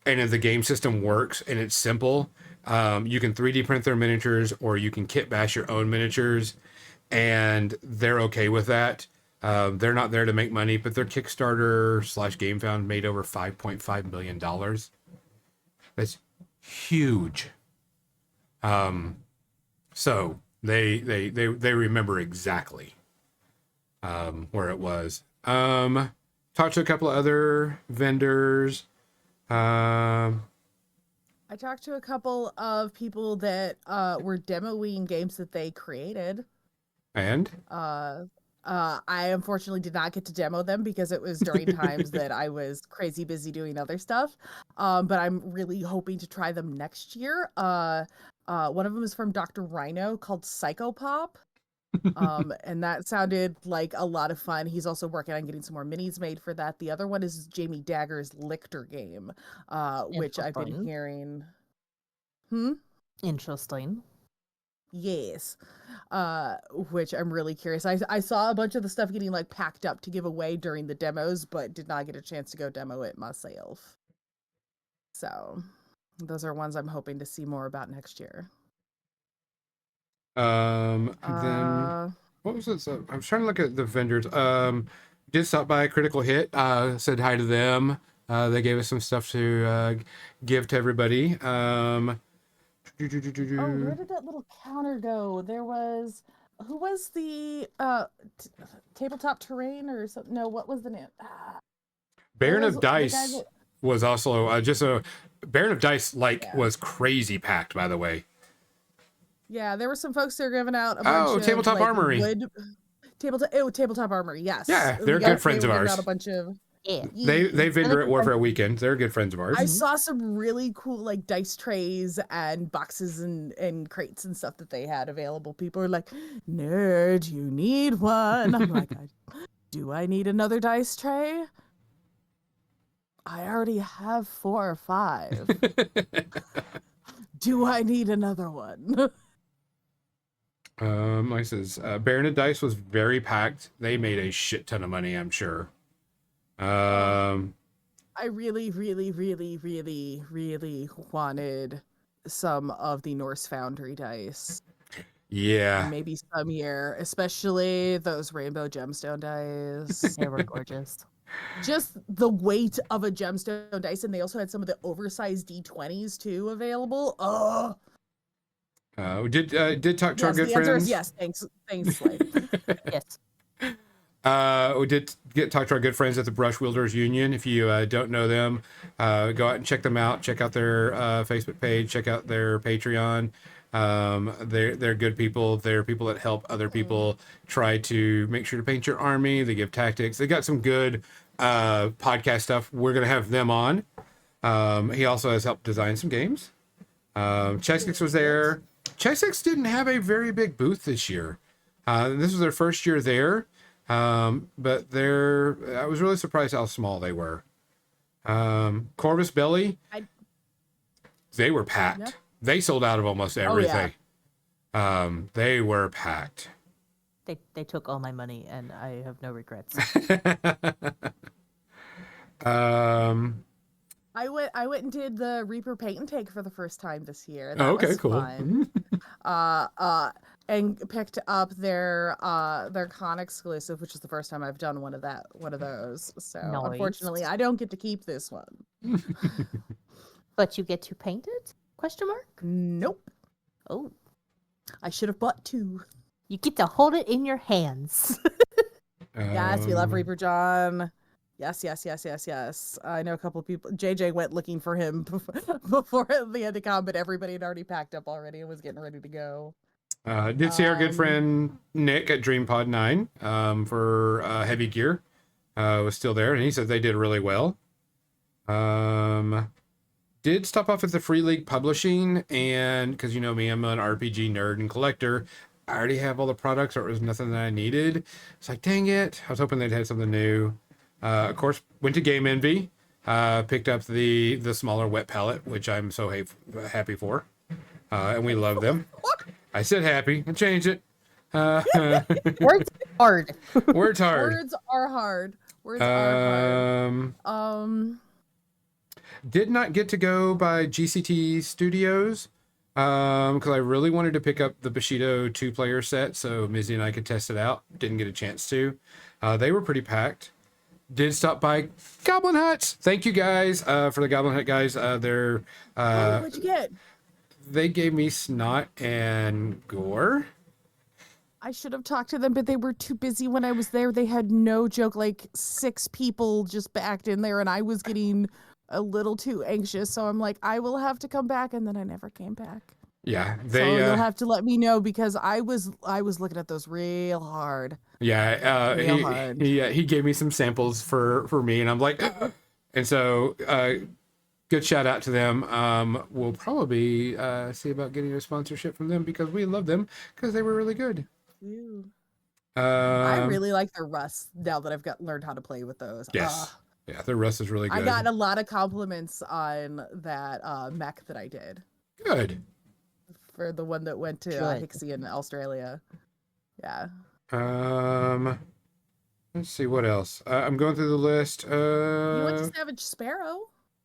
and if the game system works and it's simple, you can 3D print their miniatures or you can kit bash your own miniatures, and they're okay with that. They're not there to make money, but their Kickstarter / GameFound made over $5.5 million. That's huge. So they remember exactly where it was. Talked to a couple of other vendors. I talked to a couple of people that were demoing games that they created. And I unfortunately did not get to demo them because it was during times that I was crazy busy doing other stuff. But I'm really hoping to try them next year. One of them is from Dr. Rhino called Psychopop. And that sounded like a lot of fun. He's also working on getting some more minis made for that. The other one is Jamie Dagger's Lictor game, which I've been hearing. Interesting. Yes. Which I'm really curious. I saw a bunch of the stuff getting like packed up to give away during the demos, but did not get a chance to go demo it myself. So those are ones I'm hoping to see more about next year. then what was it? So I was trying to look at the vendors. Did stop by Critical Hit. Said hi to them. They gave us some stuff to give to everybody. Oh, where did that little counter go? There was, who was the tabletop terrain or something? No, what was the name? Baron of Dice was also just a Baron of Dice was crazy packed, by the way. Yeah, there were some folks that were giving out a bunch of Tabletop Armory. Tabletop Armory, yes. Yeah, they're good friends of ours. Out a bunch of They vendor at Warfare Weekend. They're good friends of ours. I saw some really cool like dice trays and boxes and crates and stuff that they had available. People are like, "Nerd, you need one." I'm like, "Do I need another dice tray? I already have 4 or 5. Do I need another one?" Like I says, Baron of Dice was very packed. They made a shit ton of money, I'm sure. I really, really, really, really, really wanted some of the Norse Foundry dice. Yeah. Maybe some year, especially those rainbow gemstone dice. They were gorgeous. Just the weight of a gemstone dice, and they also had some of the oversized D20s too available. Oh. We did talk to our good friends. Yes, thanks, Slade. Yes. We did talk to our good friends at the Brush Wielders Union. If you don't know them, go out and check them out. Check out their Facebook page. Check out their Patreon. They're good people. They're people that help other people try to make sure to paint your army. They give tactics. They got some good podcast stuff. We're gonna have them on. He also has helped design some games. Chessex was there. Chessex didn't have a very big booth this year. This was their first year there. But I was really surprised how small they were. Corvus Belly, they were packed. Yeah. They sold out of almost everything. Oh, yeah. They were packed. They took all my money, and I have no regrets. I went and did the Reaper Paint and Take for the first time this year. That was cool. Fun. And picked up their con exclusive, which is the first time I've done one of those. So nice. Unfortunately, I don't get to keep this one. But you get to paint it? Question mark? Nope. Oh, I should have bought 2. you get to hold it in your hands. Yes, we love Um, Reaper John. Yes. I know a couple of people. JJ went looking for him before the Adepticon, but everybody had already packed up already and was getting ready to go. Did see our good friend Nick at DreamPod 9 for Heavy Gear. Was still there, and he said they did really well. Did stop off at the Free League Publishing, and because you know me, I'm an RPG nerd and collector. I already have all the products, or it was nothing that I needed. It's like, dang it. I was hoping they'd had something new. Of course, went to Game Envy. Picked up the smaller wet palette, which I'm so happy for. And we love them. I said happy. I changed it. Words hard. Words hard. Words are hard. Words are hard. Did not get to go by GCT Studios because I really wanted to pick up the Bushido 2-player set so Mizzy and I could test it out. Didn't get a chance to. They were pretty packed. Did stop by Goblin Huts. Thank you guys for the Goblin Hut guys. They're What'd you get? they gave me Snot and Gore. I should have talked to them, but they were too busy when I was there. They had no joke, like 6 people just backed in there, and I was getting a little too anxious. So I'm like, I will have to come back, and then I never came back. Yeah, So you'll have to let me know because I was looking at those real hard. Yeah, Real hard. he gave me some samples for me, and I'm like, and so good shout out to them. We'll probably see about getting a sponsorship from them because we love them because they were really good. Ew. I Um, really like their Rust now that I've learned how to play with those. yes, yeah, their Rust is really good. I got a lot of compliments on that mech that I did Good. for the one that went to Good. Hixie in Australia. Yeah. Let's see what else. I'm going through the list. You went to Savage Sparrow,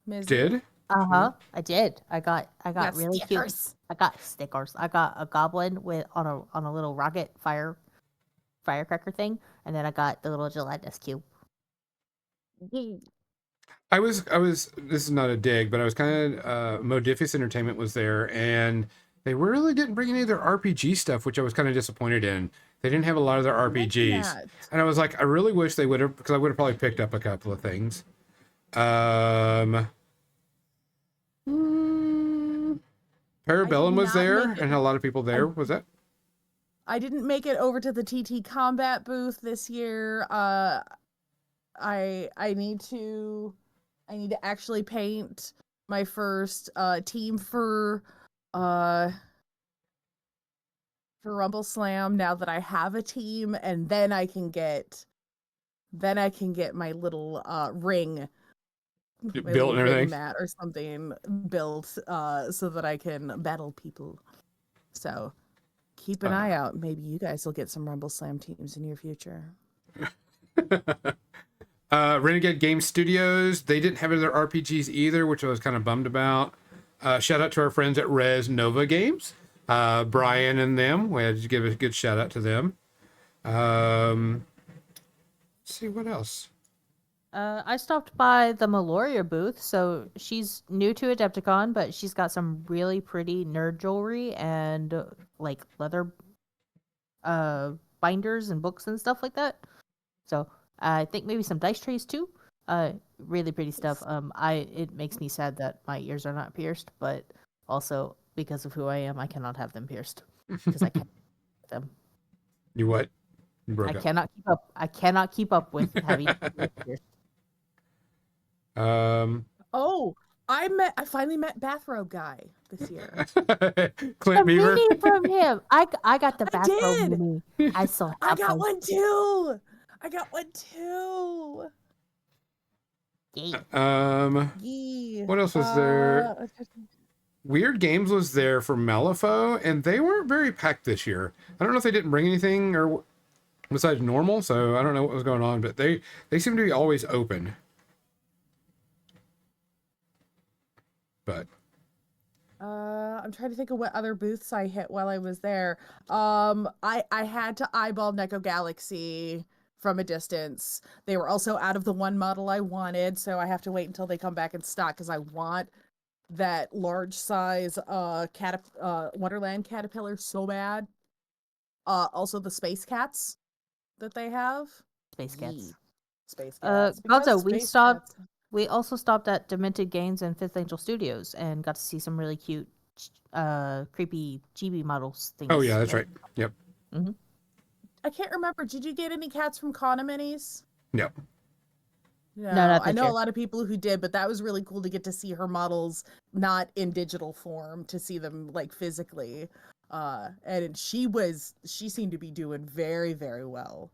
Ms. Did I did. I got really cute. stickers. I got stickers. I got a goblin with on a little rocket firecracker thing, and then I got the little gelatinous cube. I was this is not a dig, but I was kind of Modiphius Entertainment was there, and they really didn't bring any of their RPG stuff, which I was kind of disappointed in. They didn't have a lot of their RPGs, that. and I was like, I really wish they would have, because I would have probably picked up a couple of things. Parabellum was not there, make it- and a lot of people there. Was that? I didn't make it over to the TT Combat booth this year. I need to actually paint my first team for Rumble Slam now that I have a team, and then I can get my little ring Built little and everything? ring mat or something built so that I can battle people. So keep an eye out. Maybe you guys will get some Rumble Slam teams in your future. Renegade Game Studios, they didn't have their RPGs either, which I was kind of bummed about. Shout out to our friends at Res Nova Games, Brian and them. We had to give a good shout out to them. Let's see what else. I stopped by the Meloria booth, so she's new to Adepticon, but she's got some really pretty nerd jewelry and like leather binders and books and stuff like that. So I think maybe some dice trays too. Really pretty stuff. It makes me sad that my ears are not pierced, but also because of who I am, I cannot have them pierced because I can't them. You what? You broke I up. cannot keep up. I cannot keep up with having pierced. Oh, I finally met Bathrobe Guy this year. Clint A Beaver. mini from him. I got the I bathrobe did. mini. I still I have got one. I got one too. Yay. Yee. What else was there? Weird Games was there for Malifaux, and they weren't very packed this year. I don't know if they didn't bring anything or besides normal, so I don't know what was going on, but they seem to be always open. But I'm trying to think of what other booths I hit while I was there. I had to eyeball Neko Galaxy from a distance. They were also out of the one model I wanted, so I have to wait until they come back in stock because I want that large size Wonderland caterpillar so bad. Also the space cats that they have. Space cats. Yee. Space cats. Also, Because space cats- we also stopped at Demented Games and Fifth Angel Studios and got to see some really cute, creepy chibi models things. Oh yeah, that's right. Yep. Mm-hmm. I can't remember. Did you get any cats from Kana Minis? No. No, not I this know year. a lot of people who did, but that was really cool to get to see her models not in digital form, to see them like physically. And she seemed to be doing very, very well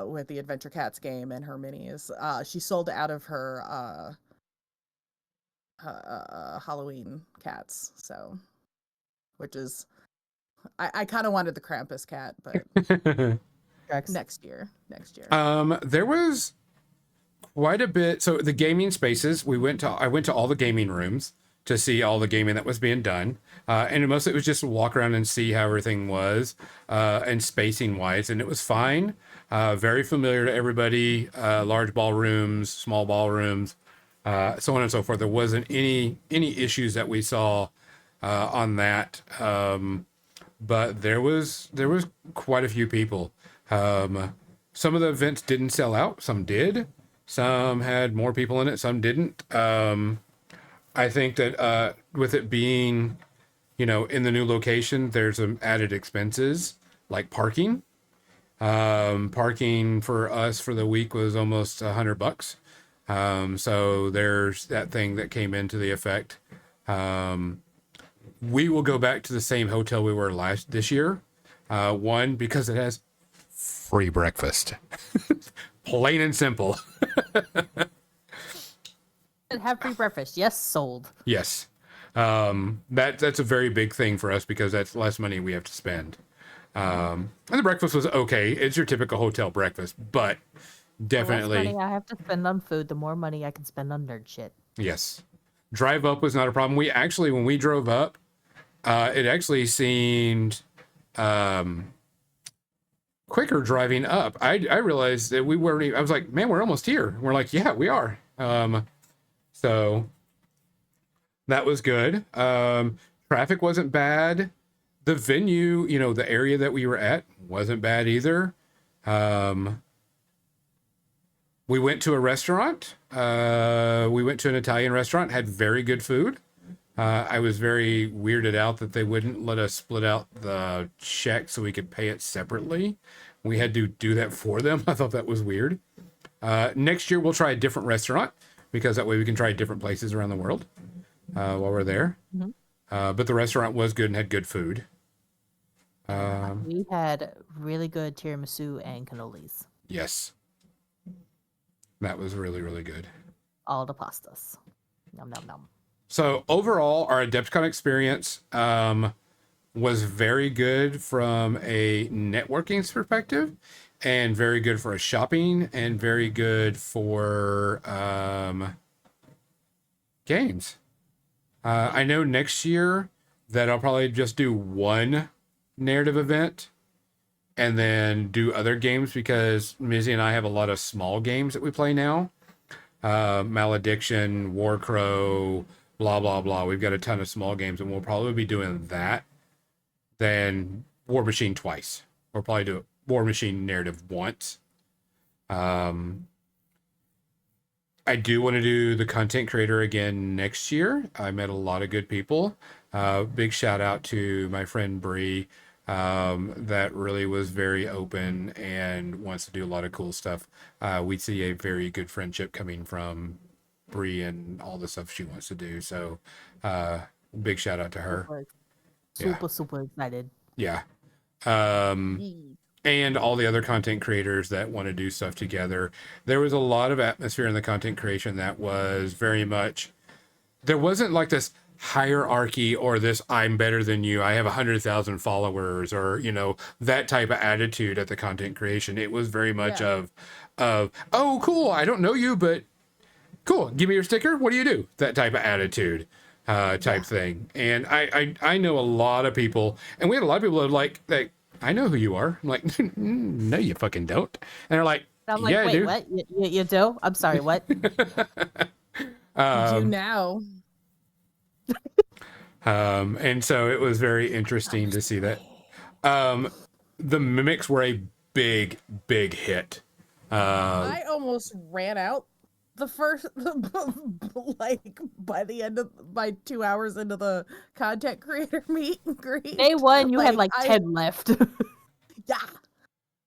with the Adventure Cats game and her minis. She sold out of her Halloween cats, so which is I kind of wanted the Krampus cat, but next year. There was quite a bit. So the gaming spaces, I went to all the gaming rooms to see all the gaming that was being done. And mostly it was just walk around and see how everything was, and spacing wise. And it was fine. Very familiar to everybody, large ballrooms, small ballrooms, so on and so forth. There wasn't any issues that we saw, on that. But there was quite a few people. Some of the events didn't sell out. Some did. Some had more people in it. Some didn't. I think that with it being, in the new location, there's some added expenses like parking. Parking for us for the week was almost $100. So there's that thing that came into the effect. We will go back to the same hotel we were this year. One, because it has free breakfast. Plain and simple. Have free breakfast. Yes, sold. Yes. That's a very big thing for us because that's less money we have to spend. And the breakfast was okay. It's your typical hotel breakfast, but definitely. The less money I have to spend on food, the more money I can spend on nerd shit. Yes. Drive up was not a problem. When we drove up, it actually seemed quicker driving up. I realized that we weren't even, I was like, man, we're almost here. We're like, yeah, we are. So that was good. Traffic wasn't bad. The venue, the area that we were at wasn't bad either. We went to a restaurant. We went to an Italian restaurant, had very good food. I was very weirded out that they wouldn't let us split out the check so we could pay it separately. We had to do that for them. I thought that was weird. Next year, we'll try a different restaurant because that way we can try different places around the world while we're there. Mm-hmm. But the restaurant was good and had good food. We had really good tiramisu and cannolis. Yes. That was really, really good. All the pastas. Nom, nom, nom. So overall, our Adepticon experience was very good from a networking perspective, and very good for a shopping, and very good for games. I know next year that I'll probably just do one narrative event and then do other games because Mizzy and I have a lot of small games that we play now. Malediction, Warcrow, blah, blah, blah. We've got a ton of small games, and we'll probably be doing that than War Machine twice. We'll probably do War Machine narrative once. I do want to do the content creator again next year. I met a lot of good people. Big shout out to my friend Bree. That really was very open and wants to do a lot of cool stuff. We see a very good friendship coming from Bree and all the stuff she wants to do. So, big shout out to her. Super excited. Yeah. And all the other content creators that want to do stuff together. There was a lot of atmosphere in the content creation that was very much, there wasn't like this hierarchy or this I'm better than you, I have 100,000 followers, or that type of attitude at the content creation. It was very much of oh cool, I don't know you, but cool, give me your sticker, what do you do, that type of attitude type thing. And I know a lot of people, and we had a lot of people that like I know who you are. I'm like, no you fucking don't. And they're like, I'm like, yeah, wait, dude. what? You do? I'm sorry, what? You do now. And so it was very interesting to see that. The mimics were a big hit. I almost ran out the first, like by 2 hours into the content creator meet and greet. Day one, you had like I- 10 left.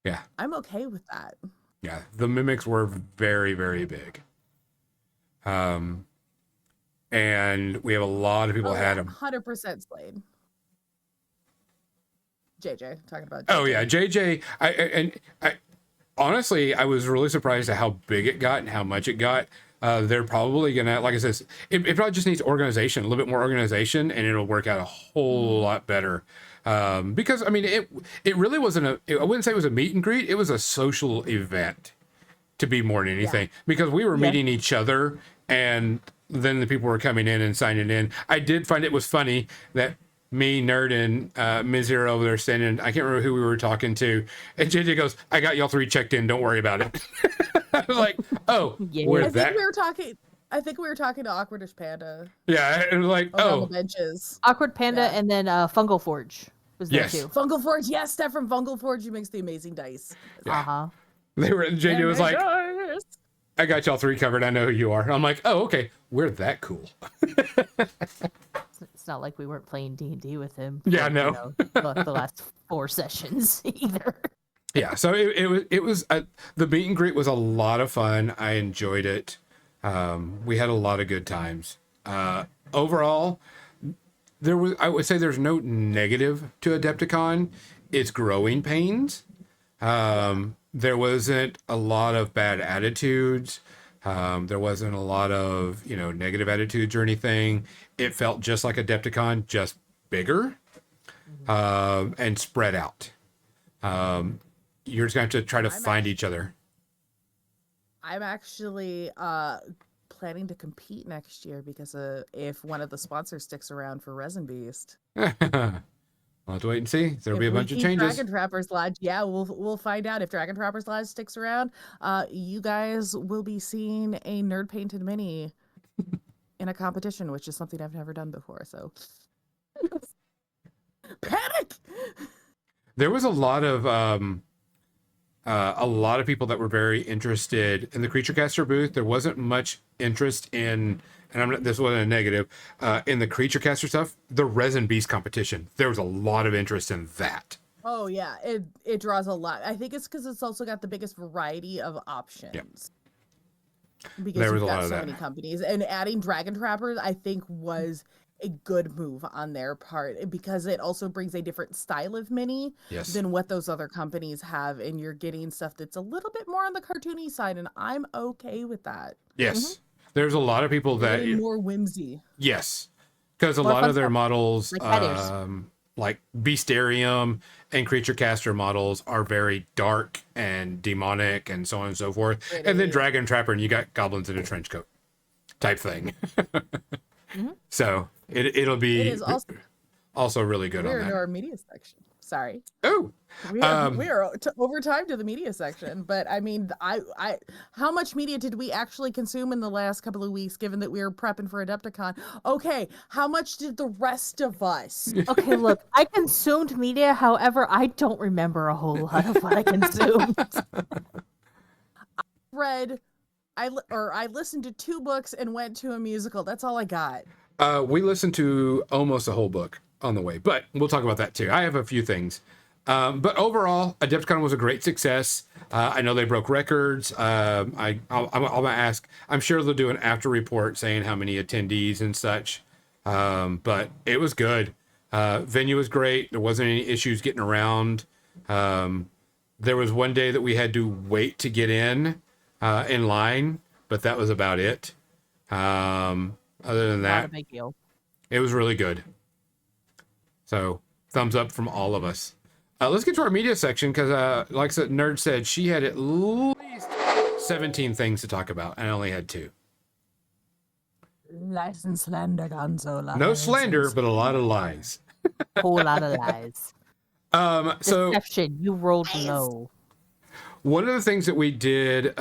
Yeah. I'm okay with that. Yeah, the mimics were very, very big. And we have a lot of people had them. 100% Slade. JJ, talking about JJ. Oh yeah, JJ. I honestly, I was really surprised at how big it got and how much it got. They're probably gonna, like I said, it probably just needs organization, a little bit more organization, and it'll work out a whole lot better. Because I mean, it really wasn't I wouldn't say it was a meet and greet. It was a social event, to be more than anything, because we were meeting each other, and then the people were coming in and signing in. I did find it was funny that me, Nerd, and Ms. Zero over there standing, I can't remember who we were talking to, and JJ goes, "I got y'all 3 checked in, don't worry about it." I was like, oh, where's that? I think we were talking to Awkwardish Panda. Yeah, it was like, on the benches. Awkward Panda and then Fungal Forge was there too. Fungal Forge, yes, Steph from Fungal Forge, who makes the amazing dice. Uh-huh. They were, JJ was like, "I got y'all 3 covered, I know who you are." I'm like, oh, okay, we're that cool. It's not like we weren't playing D&D with him. Yeah, for, no. The last 4 sessions either. Yeah, so it was the meet and greet was a lot of fun. I enjoyed it. We had a lot of good times. Overall, I would say there's no negative to Adepticon. It's growing pains. There wasn't a lot of bad attitudes. There wasn't a lot of, negative attitudes or anything. It felt just like Adepticon, just bigger, and spread out. You're just going to have to try to find each other. I'm actually planning to compete next year because if one of the sponsors sticks around for Resin Beast. We'll have to wait and see. There'll be a bunch of changes. Dragon Trappers Lodge, yeah, we'll find out if Dragon Trappers Lodge sticks around. You guys will be seeing a nerd painted mini in a competition, which is something I've never done before. So panic. There was a lot of people that were very interested in the Creature Caster booth. There wasn't much interest in, and this wasn't a negative, in the Creature Caster stuff. The Resin Beast competition, there was a lot of interest in that. Oh yeah, it draws a lot. I think it's because it's also got the biggest variety of options. Yep. Because there was you've a lot got of so that. many companies, and adding Dragon Trappers, I think, was a good move on their part because it also brings a different style of mini than what those other companies have, and you're getting stuff that's a little bit more on the cartoony side, and I'm okay with that. Yes, there's a lot of people that more whimsy. Yes, because a lot of their models, like Beastarium and Creature Caster models, are very dark and demonic and so on and so forth. And then Dragon Trapper, and you got goblins in a trench coat type thing. So it'll be also really good on that. We're in our media section. Sorry. Oh, we are over time to the media section, but I mean, I how much media did we actually consume in the last couple of weeks, given that we were prepping for Adepticon? Okay, how much did the rest of us? Okay, look, I consumed media. However, I don't remember a whole lot of what I consumed. I listened to 2 books and went to a musical. That's all I got. We listened to almost a whole book on the way, but we'll talk about that too. I have a few things. But overall, Adepticon was a great success. I know they broke records. I'm gonna ask, I'm sure they'll do an after report saying how many attendees and such. But it was good. Venue was great. There wasn't any issues getting around. There was one day that we had to wait to get in line, but that was about it. Other than that, not a big deal. It was really good. So thumbs up from all of us. Let's get to our media section because, like I said, Nerd said she had at least 17 things to talk about, and I only had 2. Lies and slander, Gonzo. No slander, but a lot of lies. Whole lot of lies. So Deception, you rolled low. One of the things that we did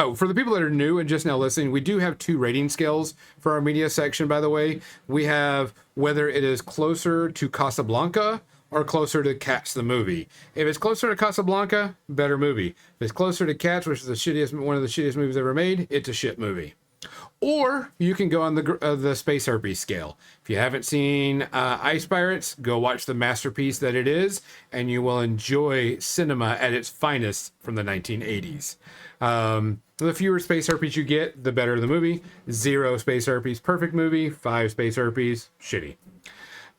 Oh, for the people that are new and just now listening, we do have 2 rating scales for our media section, by the way. We have whether it is closer to Casablanca or closer to Cats the movie. If it's closer to Casablanca, better movie. If it's closer to Cats, which is one of the shittiest movies ever made, it's a shit movie. Or you can go on the Space Herpes scale. If you haven't seen Ice Pirates, go watch the masterpiece that it is, and you will enjoy cinema at its finest from the 1980s. The fewer Space Herpes you get, the better the movie. 0 Space Herpes, perfect movie. 5 Space Herpes, shitty.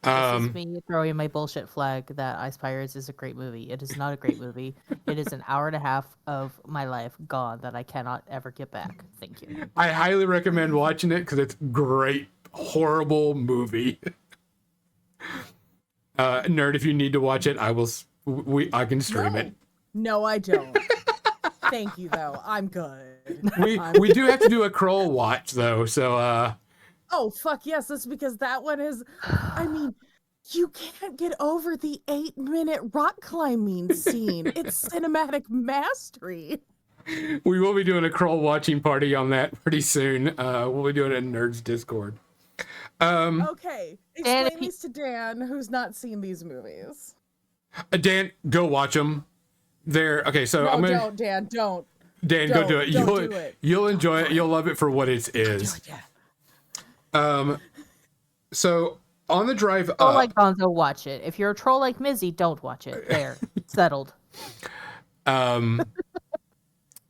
This is me throwing my bullshit flag that Ice Pirates is a great movie. It is not a great movie. It is an hour and a half of my life gone that I cannot ever get back. Thank you. I highly recommend watching it because it's a great, horrible movie. Nerd, if you need to watch it, I can stream it. No, I don't. Thank you, though. I'm good. We do have to do a Kroll watch, though, so... Oh, fuck yes. That's because that one is... I mean, you can't get over the 8-minute rock climbing scene. It's cinematic mastery. We will be doing a Kroll watching party on that pretty soon. We'll be doing it in Nerds Discord. Okay. Explain these to Dan, who's not seen these movies. Dan, go watch them. Okay, so No, I'm gonna... don't, Dan. Don't. Dan, go do it. Don't do it. You'll enjoy it. You'll love it for what it is. Do it, yeah. So on the drive up, Troll like Gonzo, watch it. If you're a troll like Mizzy, don't watch it. There, settled. On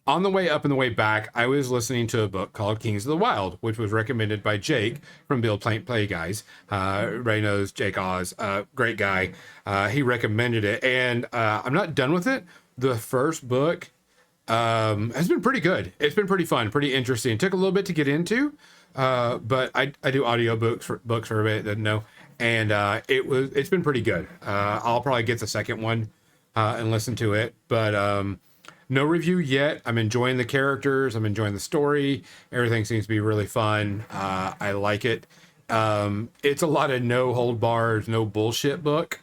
the way up and the way back, I was listening to a book called Kings of the Wild, which was recommended by Jake from Build Play Guys. Ray knows Jake Oz, great guy. He recommended it, and I'm not done with it. The first book has been pretty good. It's been pretty fun, pretty interesting. It took a little bit to get into. But I do audio books for everybody that doesn't know, and it's been pretty good. I'll probably get the second one and listen to it, but no review yet. I'm enjoying the characters. I'm enjoying the story. Everything seems to be really fun. I like it. It's a lot of no hold bars, no bullshit book,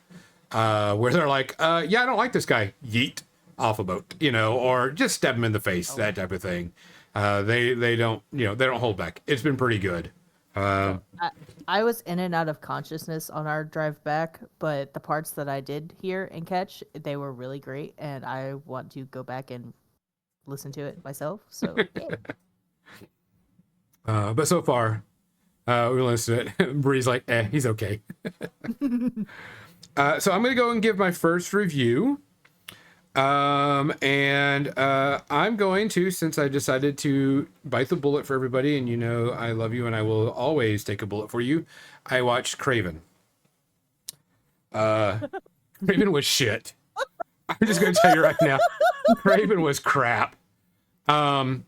where they're like, yeah, I don't like this guy. Yeet off a boat, or just stab him in the face, that type of thing. They don't, they don't hold back. It's been pretty good. I was in and out of consciousness on our drive back, but the parts that I did hear and catch, they were really great, and I want to go back and listen to it myself. So, yeah. But so far, we listened to it. Bree's like, he's okay. So I'm going to go and give my first review. And I'm going to, since I decided to bite the bullet for everybody, and I love you and I will always take a bullet for you, I watched Craven. Craven was shit. I'm just going to tell you right now, Craven was crap. They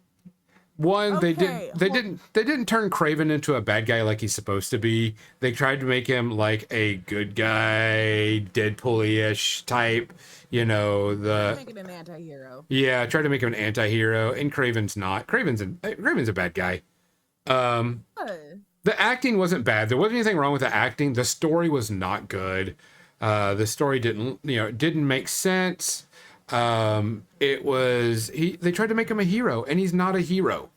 didn't turn Craven into a bad guy like he's supposed to be. They tried to make him like a good guy, Deadpool-ish type. Make it an anti-hero. Yeah, try to make him an anti-hero, and Craven's not. Craven's a bad guy. The acting wasn't bad. There wasn't anything wrong with the acting. The story was not good. The story didn't make sense. They tried to make him a hero, and he's not a hero.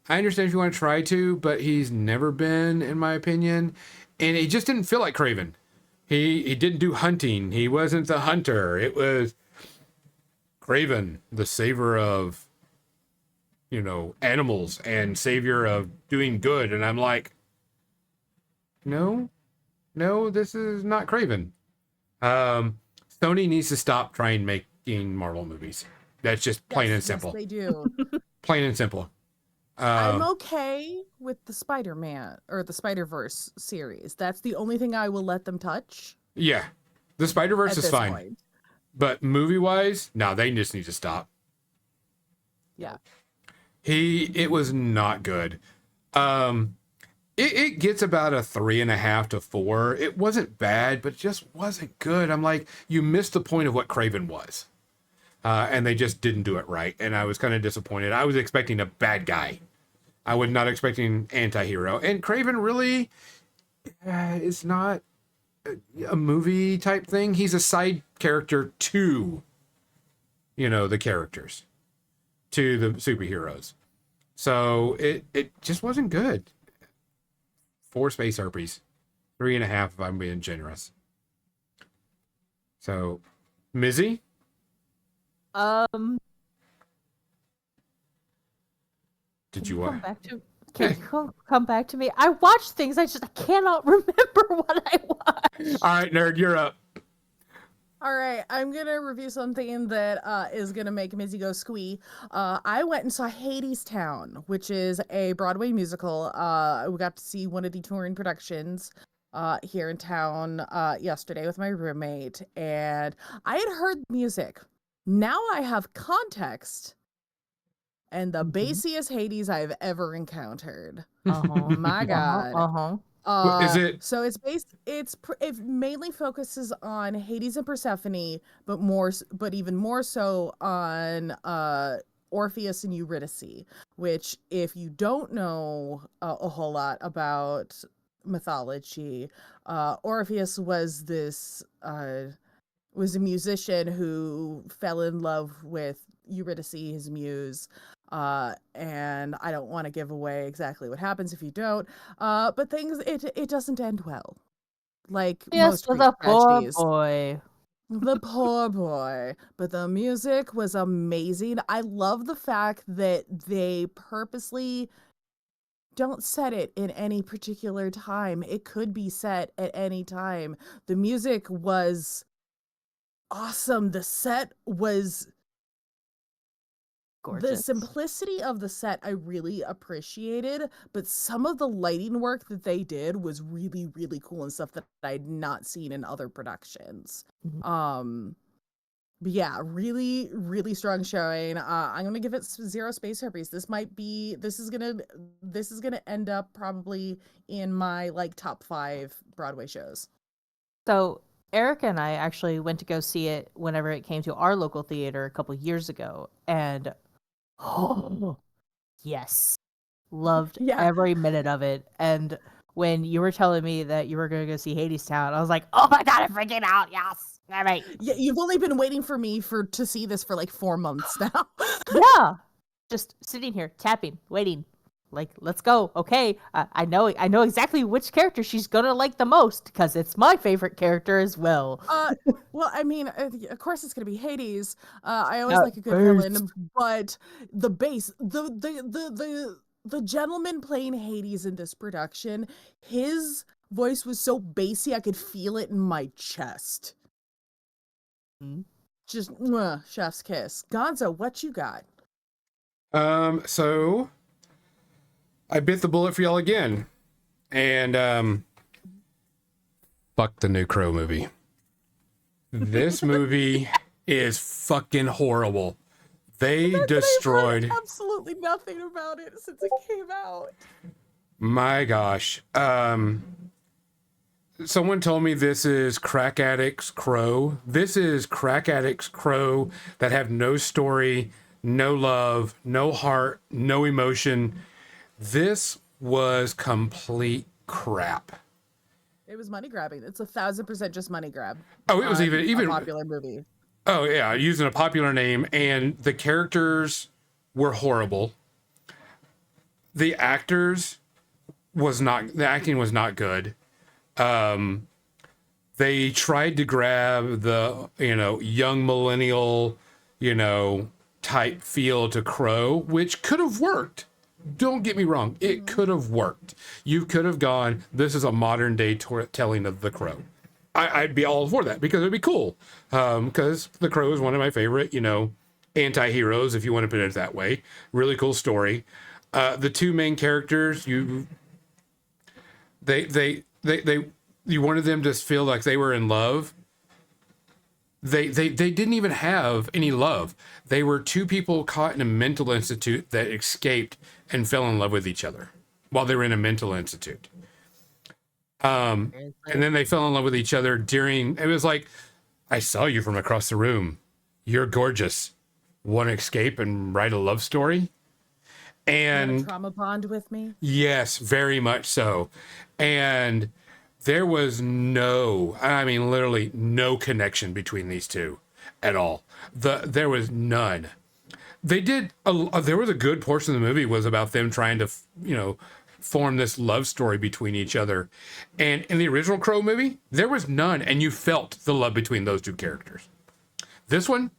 I understand if you want to try to, but he's never been, in my opinion. And he just didn't feel like Craven. He didn't do hunting. He wasn't the hunter. It was Craven, the savior of, animals and savior of doing good. And I'm like, no, this is not Craven. Sony needs to stop trying making Marvel movies. That's just plain and simple. Yes, they do. Plain and simple. I'm okay with the Spider-Man or the Spider-Verse series. That's the only thing I will let them touch. Yeah, the Spider-Verse is fine. Point. But movie-wise, no, they just need to stop. Yeah. It was not good. It gets about a 3.5 to 4. It wasn't bad, but it just wasn't good. I'm like, you missed the point of what Craven was. And they just didn't do it right. And I was kind of disappointed. I was expecting a bad guy. I was not expecting anti-hero. And Craven really is not a movie type thing. He's a side character to, the characters, to the superheroes. So it just wasn't good. 4 space herpes. 3.5 if I'm being generous. So, Mizzy? Um, Did can you you want? come back to? Can you come back to me? I watched things. I cannot remember what I watched. All right, nerd, you're up. All right, I'm gonna review something that is gonna make Mizzy go squee. I went and saw Hades Town, which is a Broadway musical. We got to see one of the touring productions here in town yesterday with my roommate, and I had heard music. Now I have context, and the bassiest Hades I've ever encountered. My God. Is it? So it mainly focuses on Hades and Persephone, but even more so on Orpheus and Eurydice, which, if you don't know a whole lot about mythology, Orpheus was a musician who fell in love with Eurydice, his muse. And I don't want to give away exactly what happens if you don't. But it doesn't end well. Like Yes, most for Greek the poor tragedies. boy. The poor boy. But the music was amazing. I love the fact that they purposely don't set it in any particular time. It could be set at any time. The music was awesome. The set was Gorgeous. The simplicity of the set I really appreciated, but some of the lighting work that they did was really, really cool and stuff that I'd not seen in other productions. But yeah, really, really strong showing. I'm gonna give it 0 space herpes. This is gonna end up probably in my like top 5 Broadway shows. So Erica and I actually went to go see it whenever it came to our local theater a couple years ago, and oh, yes, loved Yeah. every minute of it. And when you were telling me that you were going to go see Hades Town, I was like, oh my God, I'm freaking out. Yes. All right. Yeah, you've only been waiting for me to see this for like 4 months now. Yeah. Just sitting here, tapping, waiting. Like, let's go. Okay. I know exactly which character she's going to like the most because it's my favorite character as well. Well, I mean, of course it's gonna be Hades. I always like a good villain, but the gentleman playing Hades in this production, his voice was so bassy I could feel it in my chest. Just chef's kiss. Gonzo, what you got? So I bit the bullet for y'all again, and fuck the new Crow movie. This movie is fucking horrible. They destroyed. I've heard absolutely nothing about it since it came out. My gosh. Someone told me this is crack addicts Crow. This is crack addicts Crow that have no story, no love, no heart, no emotion. This was complete crap. It was money grabbing. It's 1,000% just money grab. Oh, it was even a popular movie. Oh yeah, using a popular name, and the characters were horrible. The acting was not good. They tried to grab the, young millennial, type feel to Crow, which could have worked. Don't get me wrong. It could have worked. You could have gone, this is a modern day telling of the Crow. I'd be all for that because it'd be cool. Because the Crow is one of my favorite, anti-heroes, if you want to put it that way. Really cool story. The two main characters, you wanted them to feel like they were in love. They didn't even have any love. They were two people caught in a mental institute that escaped and fell in love with each other while they were in a mental institute. And then they fell in love with each other it was like, I saw you from across the room. You're gorgeous. Want to escape and write a love story? And trauma bond with me? Yes, very much so. And there was literally no connection between these two at all. There was none. They did. There was a good portion of the movie was about them trying to, form this love story between each other. And in the original Crow movie, there was none, and you felt the love between those two characters. This one,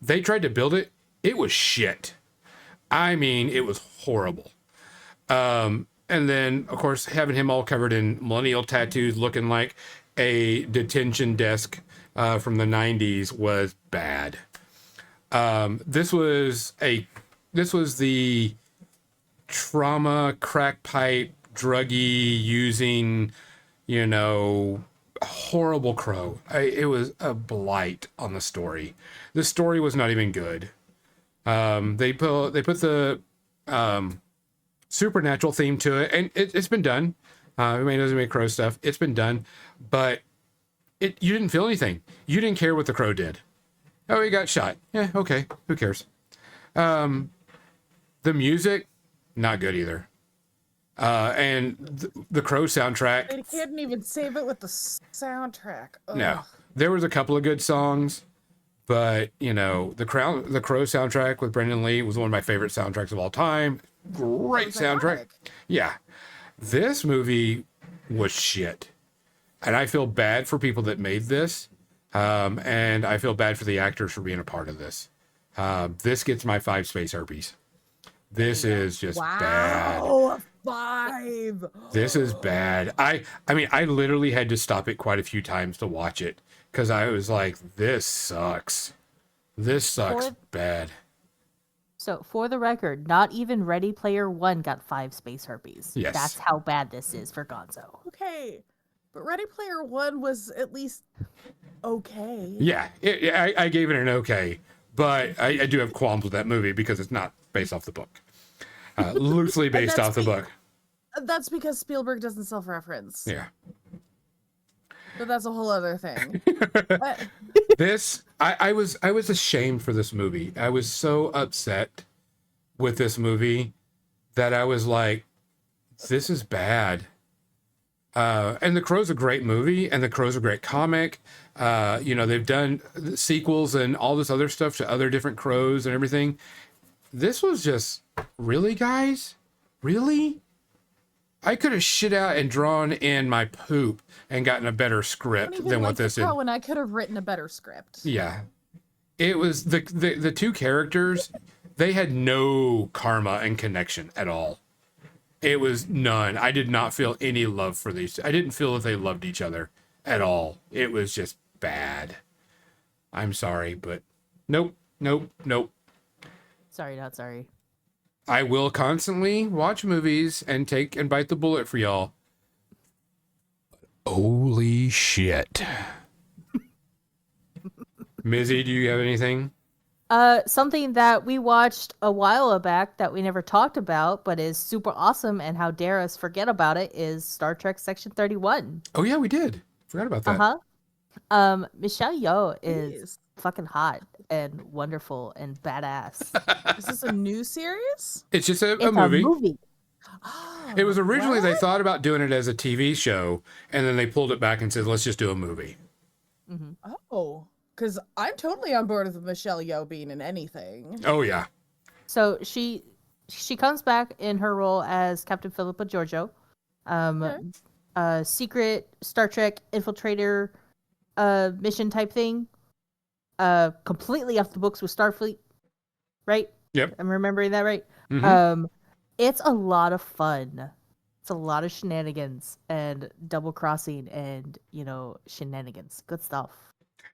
they tried to build it. It was shit. I mean, it was horrible. And then, of course, having him all covered in millennial tattoos, looking like a detention desk from the 90s was bad. This was the trauma, crack pipe, druggy using, horrible Crow. It was a blight on the story. The story was not even good. They put the supernatural theme to it, and it's been done. Everybody doesn't make Crow stuff. It's been done, but you didn't feel anything. You didn't care what the Crow did. Oh, he got shot. Yeah, okay. Who cares? The music, not good either. And the Crow soundtrack. They couldn't even save it with the soundtrack. Ugh. No, there was a couple of good songs, but the Crow soundtrack with Brendan Lee was one of my favorite soundtracks of all time. Great soundtrack. Iconic. Yeah, this movie was shit, and I feel bad for people that made this. And I feel bad for the actors for being a part of this. This gets my 5 space herpes. This is just bad. Oh, 5. This is bad. I mean, I literally had to stop it quite a few times to watch it because I was like, this sucks. This sucks bad. So, for the record, not even Ready Player One got 5 space herpes. Yes. That's how bad this is for Gonzo. Okay, but Ready Player One was at least okay. Yeah, I gave it an okay, but I do have qualms with that movie because it's not based off the book. Loosely based off the book. That's because Spielberg doesn't self-reference. Yeah. But that's a whole other thing. I was ashamed for this movie. I was so upset with this movie that I was like, this is bad. And The Crow's a great movie, and The Crow's a great comic. They've done sequels and all this other stuff to other different Crows and everything. This was just, really, guys? Really? I could have shit out and drawn in my poop and gotten a better script than what this is. And I could have written a better script. Yeah. It was the two characters, they had no karma and connection at all. It was none. I did not feel any love for these. I didn't feel that they loved each other at all. It was just bad. I'm sorry, but nope. Sorry, not sorry. I will constantly watch movies and take and bite the bullet for y'all. Holy shit. Mizzy, do you have anything? Something that we watched a while back that we never talked about, but is super awesome, and how dare us forget about it, is Star Trek Section 31. Oh yeah, we did. Forgot about that. Michelle Yeoh is fucking hot and wonderful and badass. Is this a new series? It's just a movie. Oh, It was originally they what? thought about doing it as a TV show, and then they pulled it back and said, let's just do a movie. Mm-hmm. Oh, because I'm totally on board with Michelle Yeoh being in anything. Oh yeah. So she comes back in her role as Captain Philippa Georgiou, secret Star Trek infiltrator mission type thing, completely off the books with Starfleet, right? Yep. I'm remembering that right. Mhm. It's a lot of fun. It's a lot of shenanigans and double crossing and shenanigans. Good stuff.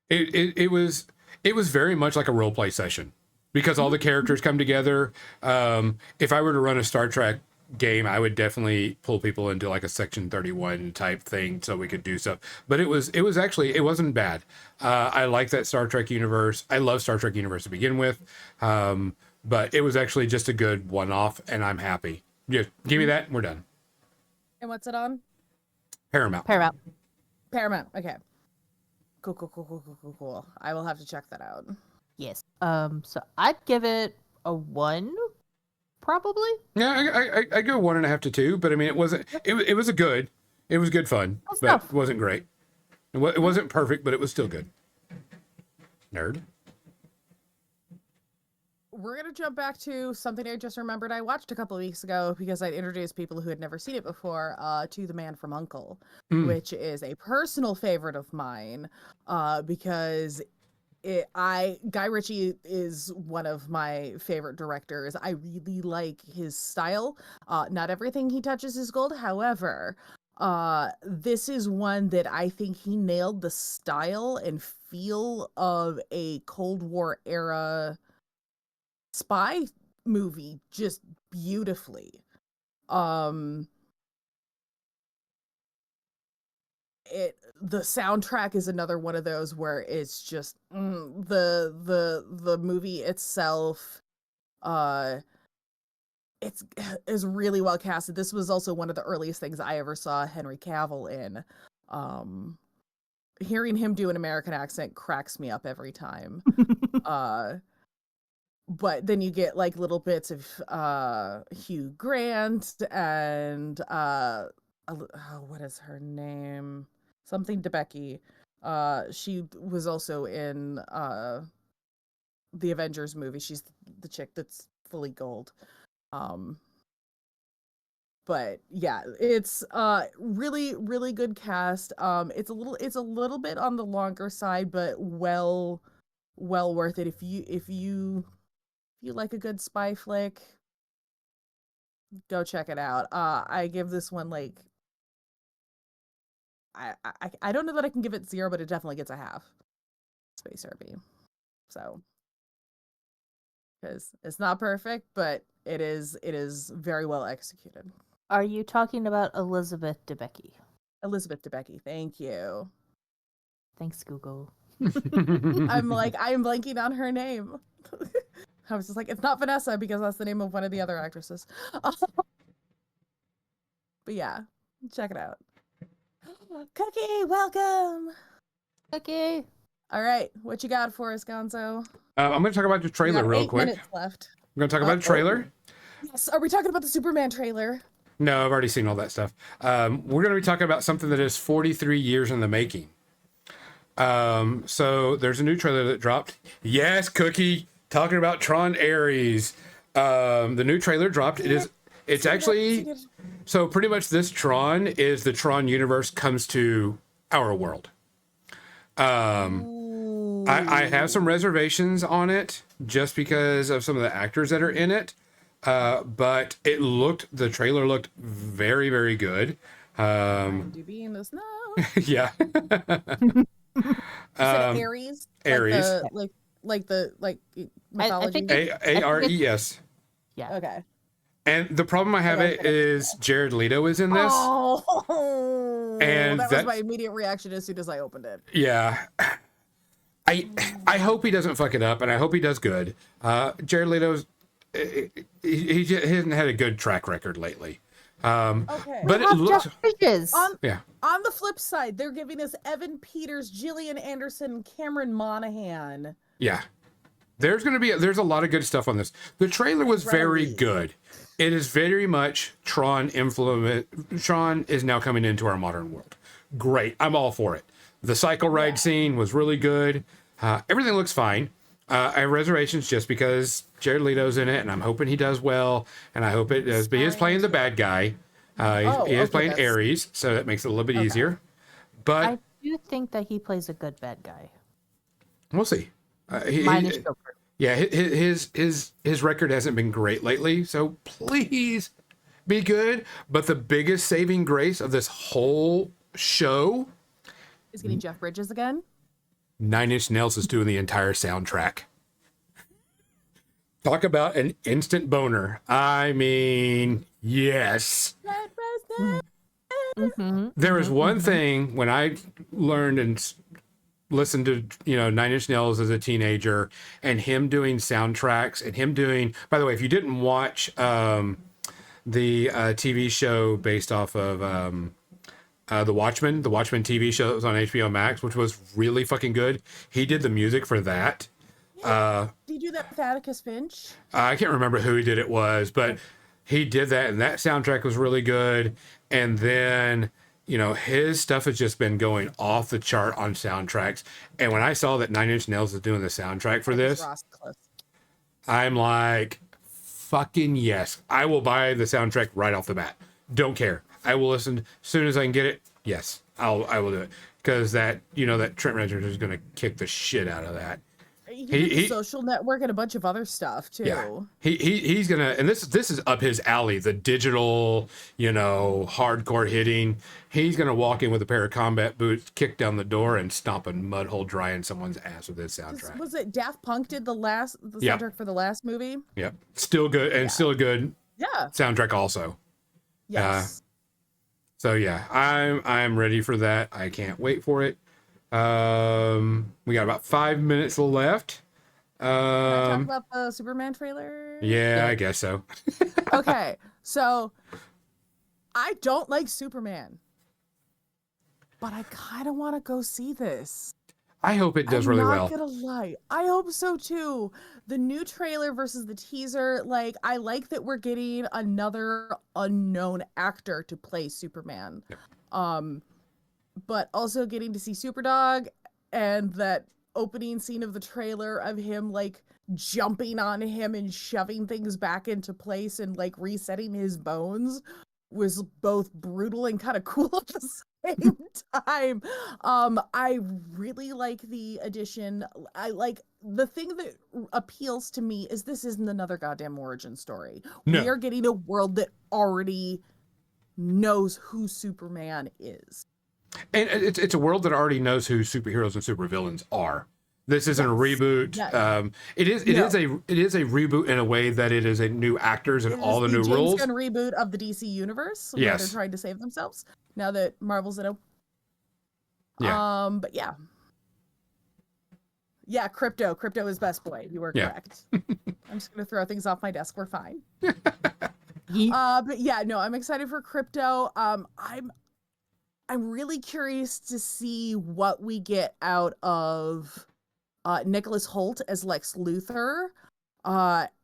It was very much like a role play session because all the characters come together. If I were to run a Star Trek game, I would definitely pull people into like a Section 31 type thing so we could do stuff. But it wasn't bad. I like that Star Trek universe. I love Star Trek universe to begin with. But it was actually just a good one-off, and I'm happy. Just give me that, and we're done. And what's it on? Paramount. Paramount. Okay. Cool. I will have to check that out. Yes. So I'd give it a 1, probably. Yeah, I go 1.5 to 2, but I mean, it was good fun, but it wasn't great. It wasn't perfect, but it was still good. Nerd. we're gonna jump back to something I just remembered I watched a couple of weeks ago because I'd introduced people who had never seen it before to The Man from U.N.C.L.E., which is a personal favorite of mine because Guy Ritchie is one of my favorite directors. I really like his style. Not everything he touches is gold. However, this is one that I think he nailed the style and feel of a Cold War era spy movie just beautifully. The soundtrack is another one of those where it's just the movie itself it's is really well casted. This was also one of the earliest things I ever saw Henry Cavill in. Hearing him do an American accent cracks me up every time. But then you get like little bits of Hugh Grant and what is her name? Something DeBecky. She was also in the Avengers movie. She's the chick that's fully gold. But yeah, it's really really good cast. It's a little bit on the longer side, but well worth it if you like a good spy flick. Go check it out. I give this one like I don't know that I can give it 0, but it definitely gets a half space Herbie. So because it's not perfect, but it is very well executed. Are you talking about Elizabeth Debicki? Elizabeth Debicki, thank you. Thanks, Google. I'm blanking on her name. I was just like, it's not Vanessa because that's the name of one of the other actresses. But yeah, check it out. Cookie, welcome. Okay. All right, what you got for us, Gonzo? I'm going to talk about the trailer real quick. 8 minutes left. I'm going to talk about the trailer. Yes, are we talking about the Superman trailer? No, I've already seen all that stuff. We're going to be talking about something that is 43 years in the making. So there's a new trailer that dropped. Yes, Cookie, talking about Tron Ares. The new trailer dropped. It's actually, so pretty much this Tron is the Tron universe comes to our world. I have some reservations on it just because of some of the actors that are in it. But the trailer looked very, very good. IMDb in this now. Yeah. Ares? Ares. Like the mythology? Ares. Yeah. Okay. And the problem I have is Jared Leto is in this. Oh, and that was my immediate reaction as soon as I opened it. Yeah. I hope he doesn't fuck it up, and I hope he does good. Jared Leto's he hasn't had a good track record lately. Okay. But it looks on the flip side, they're giving us Evan Peters, Gillian Anderson, and Cameron Monaghan. Yeah. There's a lot of good stuff on this. The trailer was very good. It is very much Tron influence. Tron is now coming into our modern world. Great. I'm all for it. The cycle ride scene was really good. Everything looks fine. I have reservations just because Jared Leto's in it, and I'm hoping he does well, and I hope it does. But he is playing the bad guy. He is playing Ares, so that makes it a little bit easier. But I do think that he plays a good bad guy. We'll see. Minus Joker. Yeah, his record hasn't been great lately, so please be good. But the biggest saving grace of this whole show is getting Jeff Bridges again. 9 Inch Nails is doing the entire soundtrack. Talk about an instant boner. I mean, yes. There is one thing when I learned and listened to 9 Inch Nails as a teenager, and him doing soundtracks, and him doing. By the way, if you didn't watch the TV show based off of the Watchmen TV show that was on HBO Max, which was really fucking good. He did the music for that. Did you do that with Atticus Finch? I can't remember who it was, but he did that, and that soundtrack was really good. And then, his stuff has just been going off the chart on soundtracks. And when I saw that 9 Inch Nails is doing the soundtrack for this, I'm like, fucking yes. I will buy the soundtrack right off the bat. Don't care. I will listen as soon as I can get it. Yes, I will do it. Because that Trent Reznor is going to kick the shit out of that. He did the Social Network and a bunch of other stuff too. Yeah, he's gonna, and this is up his alley. The digital, hardcore hitting. He's gonna walk in with a pair of combat boots, kick down the door, and stomp a mud hole dry in someone's ass with his soundtrack. Was it Daft Punk did the soundtrack for the last movie? Yep, still good and still a good soundtrack also. Yes. So yeah, I'm ready for that. I can't wait for it. We got about 5 minutes left. Can I talk about the Superman trailer? Yeah, I guess so. Okay, so I don't like Superman, but I kind of want to go see this. I hope it does really well. I'm not gonna lie, I hope so too. The new trailer versus the teaser, I like that we're getting another unknown actor to play Superman. Yep. But also getting to see Superdog, and that opening scene of the trailer of him jumping on him and shoving things back into place and resetting his bones was both brutal and kind of cool at the same time. I really like the addition. I like the thing that appeals to me is this isn't another goddamn origin story. No. We are getting a world that already knows who Superman is. And it's a world that already knows who superheroes and supervillains are. This isn't a reboot. Yes. It is a reboot in a way that it is a new actors and all the new rules. James Gunn reboot of the DC universe. Where they're trying to save themselves now that Marvel's in a. Yeah. But yeah. Yeah, Crypto is best boy. You were correct. I'm just gonna throw things off my desk. We're fine. But yeah, no, I'm excited for Crypto. I'm really curious to see what we get out of Nicholas Hoult as Lex Luthor.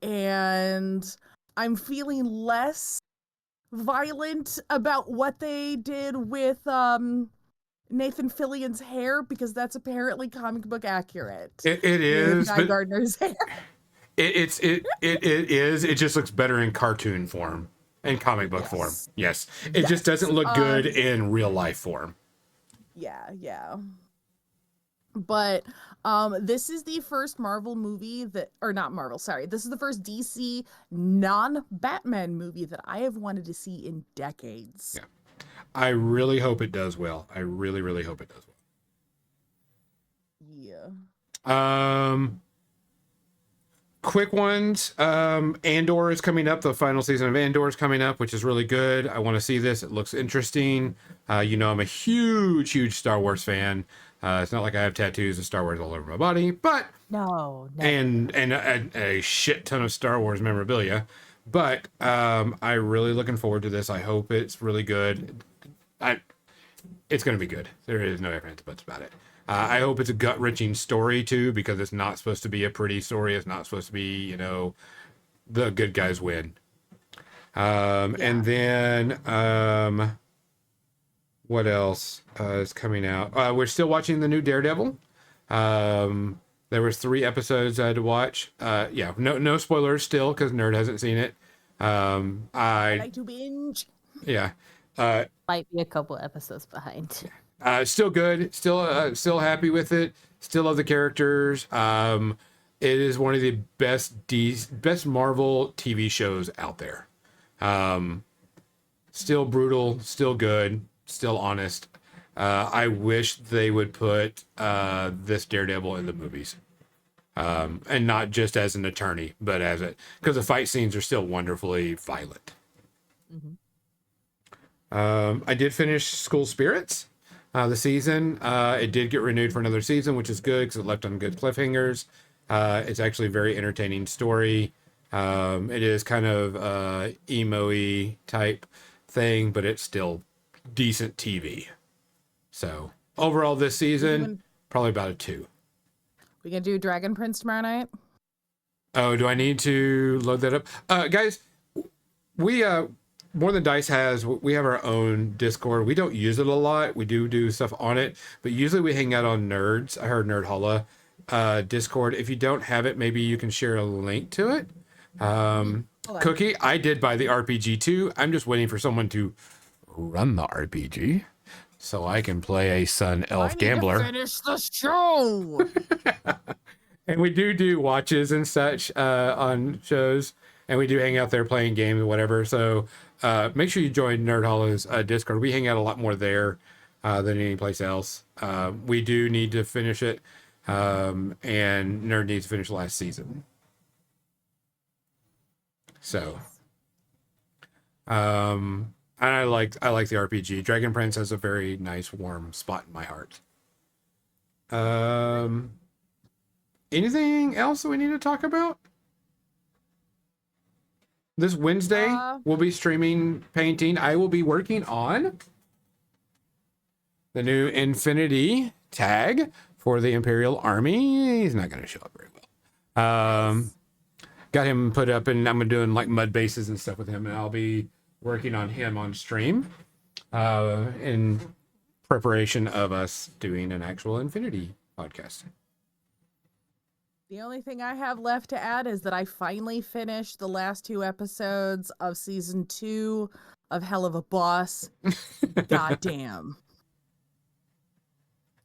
And I'm feeling less violent about what they did with Nathan Fillion's hair, because that's apparently comic book accurate. It is. Guy Gardner's hair. It is. It just looks better in cartoon form. In comic book form, yes. It just doesn't look good in real life form. Yeah. But this is the first Marvel movie this is the first DC non-Batman movie that I have wanted to see in decades. Yeah. I really hope it does well. I really, really hope it does well. Yeah. Quick ones. Andor is coming up. The final season of Andor is coming up, which is really good. I want to see this. It looks interesting. I'm a huge Star Wars fan. It's not like I have tattoos of Star Wars all over my body, but no. And a shit ton of Star Wars memorabilia. But I'm really looking forward to this. I hope it's really good. It's going to be good. There is no ifs, ands, or buts about it. I hope it's a gut-wrenching story, too, because it's not supposed to be a pretty story. It's not supposed to be, the good guys win. And then, what else is coming out? We're still watching the new Daredevil. There was 3 episodes I had to watch. No spoilers still, because Nerd hasn't seen it. I like to binge. Yeah. Might be a couple episodes behind. Still good. Still happy with it. Still love the characters. It is one of the best Marvel TV shows out there. Still brutal. Still good. Still honest. I wish they would put this Daredevil in the movies, and not just as an attorney, but because the fight scenes are still wonderfully violent. Mm-hmm. I did finish School Spirits. The season, it did get renewed for another season, which is good because it left on good cliffhangers. It's actually a very entertaining story. It is kind of emo-y type thing, but it's still decent TV. So overall this season, probably about a 2. We gonna do Dragon Prince tomorrow night? Oh, do I need to load that up? Guys, we More Than Dice we have our own Discord. We don't use it a lot. We do stuff on it, but usually we hang out on Nerds. I heard Nerd Holla, Discord. If you don't have it, maybe you can share a link to it. Cookie, I did buy the RPG too. I'm just waiting for someone to run the RPG so I can play a Sun Elf Gambler. Finish the show. And we do watches and such on shows, and we do hang out there playing games and whatever. So make sure you join Nerd Hollow's Discord. We hang out a lot more there than any place else. We do need to finish it, and Nerd needs to finish last season. So, and I like the RPG. Dragon Prince has a very nice, warm spot in my heart. Anything else that we need to talk about? This Wednesday, we'll be streaming painting. I will be working on the new Infinity tag for the Imperial Army. He's not going to show up very well. Got him put up, and I'm doing like mud bases and stuff with him, and I'll be working on him on stream in preparation of us doing an actual Infinity podcast. The only thing I have left to add is that I finally finished the last 2 episodes of season 2 of Hell of a Boss. Goddamn.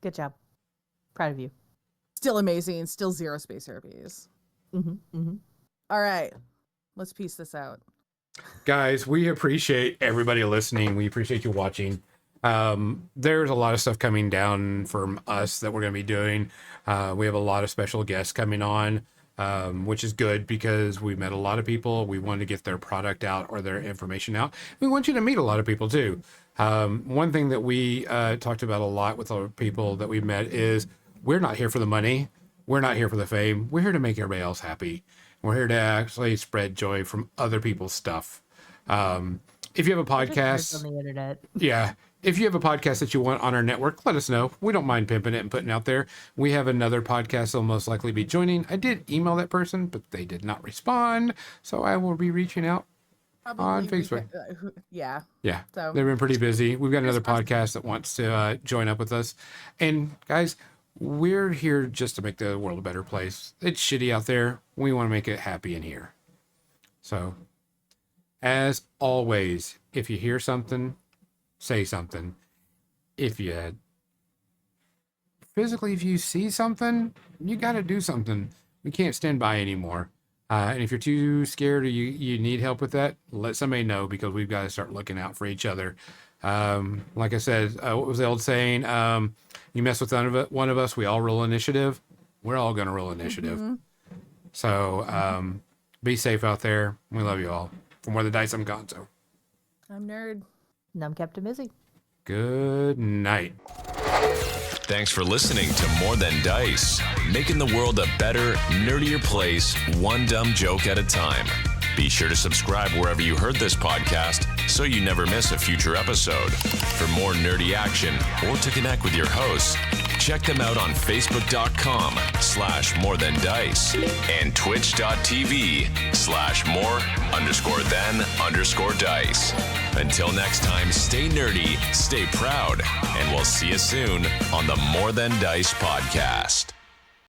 Good job. Proud of you. Still amazing. Still 0 space herpes. All right. Let's piece this out. Guys, we appreciate everybody listening. We appreciate you watching. There's a lot of stuff coming down from us that we're going to be doing. We have a lot of special guests coming on, which is good because we met a lot of people. We want to get their product out or their information out. We want you to meet a lot of people too. One thing that we talked about a lot with our people that we met is we're not here for the money. We're not here for the fame. We're here to make everybody else happy. We're here to actually spread joy from other people's stuff. If you have a podcast on the internet. Yeah. If you have a podcast that you want on our network, let us know. We don't mind pimping it and putting it out there. We have another podcast that'll most likely be joining. I did email that person, but they did not respond. So I will be reaching out on Facebook. Yeah. Yeah. So they've been pretty busy. We've got another podcast that wants to join up with us. And guys, we're here just to make the world a better place. It's shitty out there. We want to make it happy in here. So, as always, if you hear something, say something. If you see something, you got to do something. We can't stand by anymore. And if you're too scared or you need help with that, let somebody know because we've got to start looking out for each other. Like I said, what was the old saying? You mess with one of us, we all roll initiative. We're all going to roll initiative. So be safe out there. We love you all. From Where the Dice, I'm Gonzo. I'm Nerd. And I'm Captain Mizzy. Good night. Thanks for listening to More Than Dice, making the world a better, nerdier place, one dumb joke at a time. Be sure to subscribe wherever you heard this podcast so you never miss a future episode. For more nerdy action or to connect with your hosts, check them out on Facebook.com/morethandice and Twitch.tv/more_than_dice. Until next time, stay nerdy, stay proud, and we'll see you soon on the More Than Dice podcast.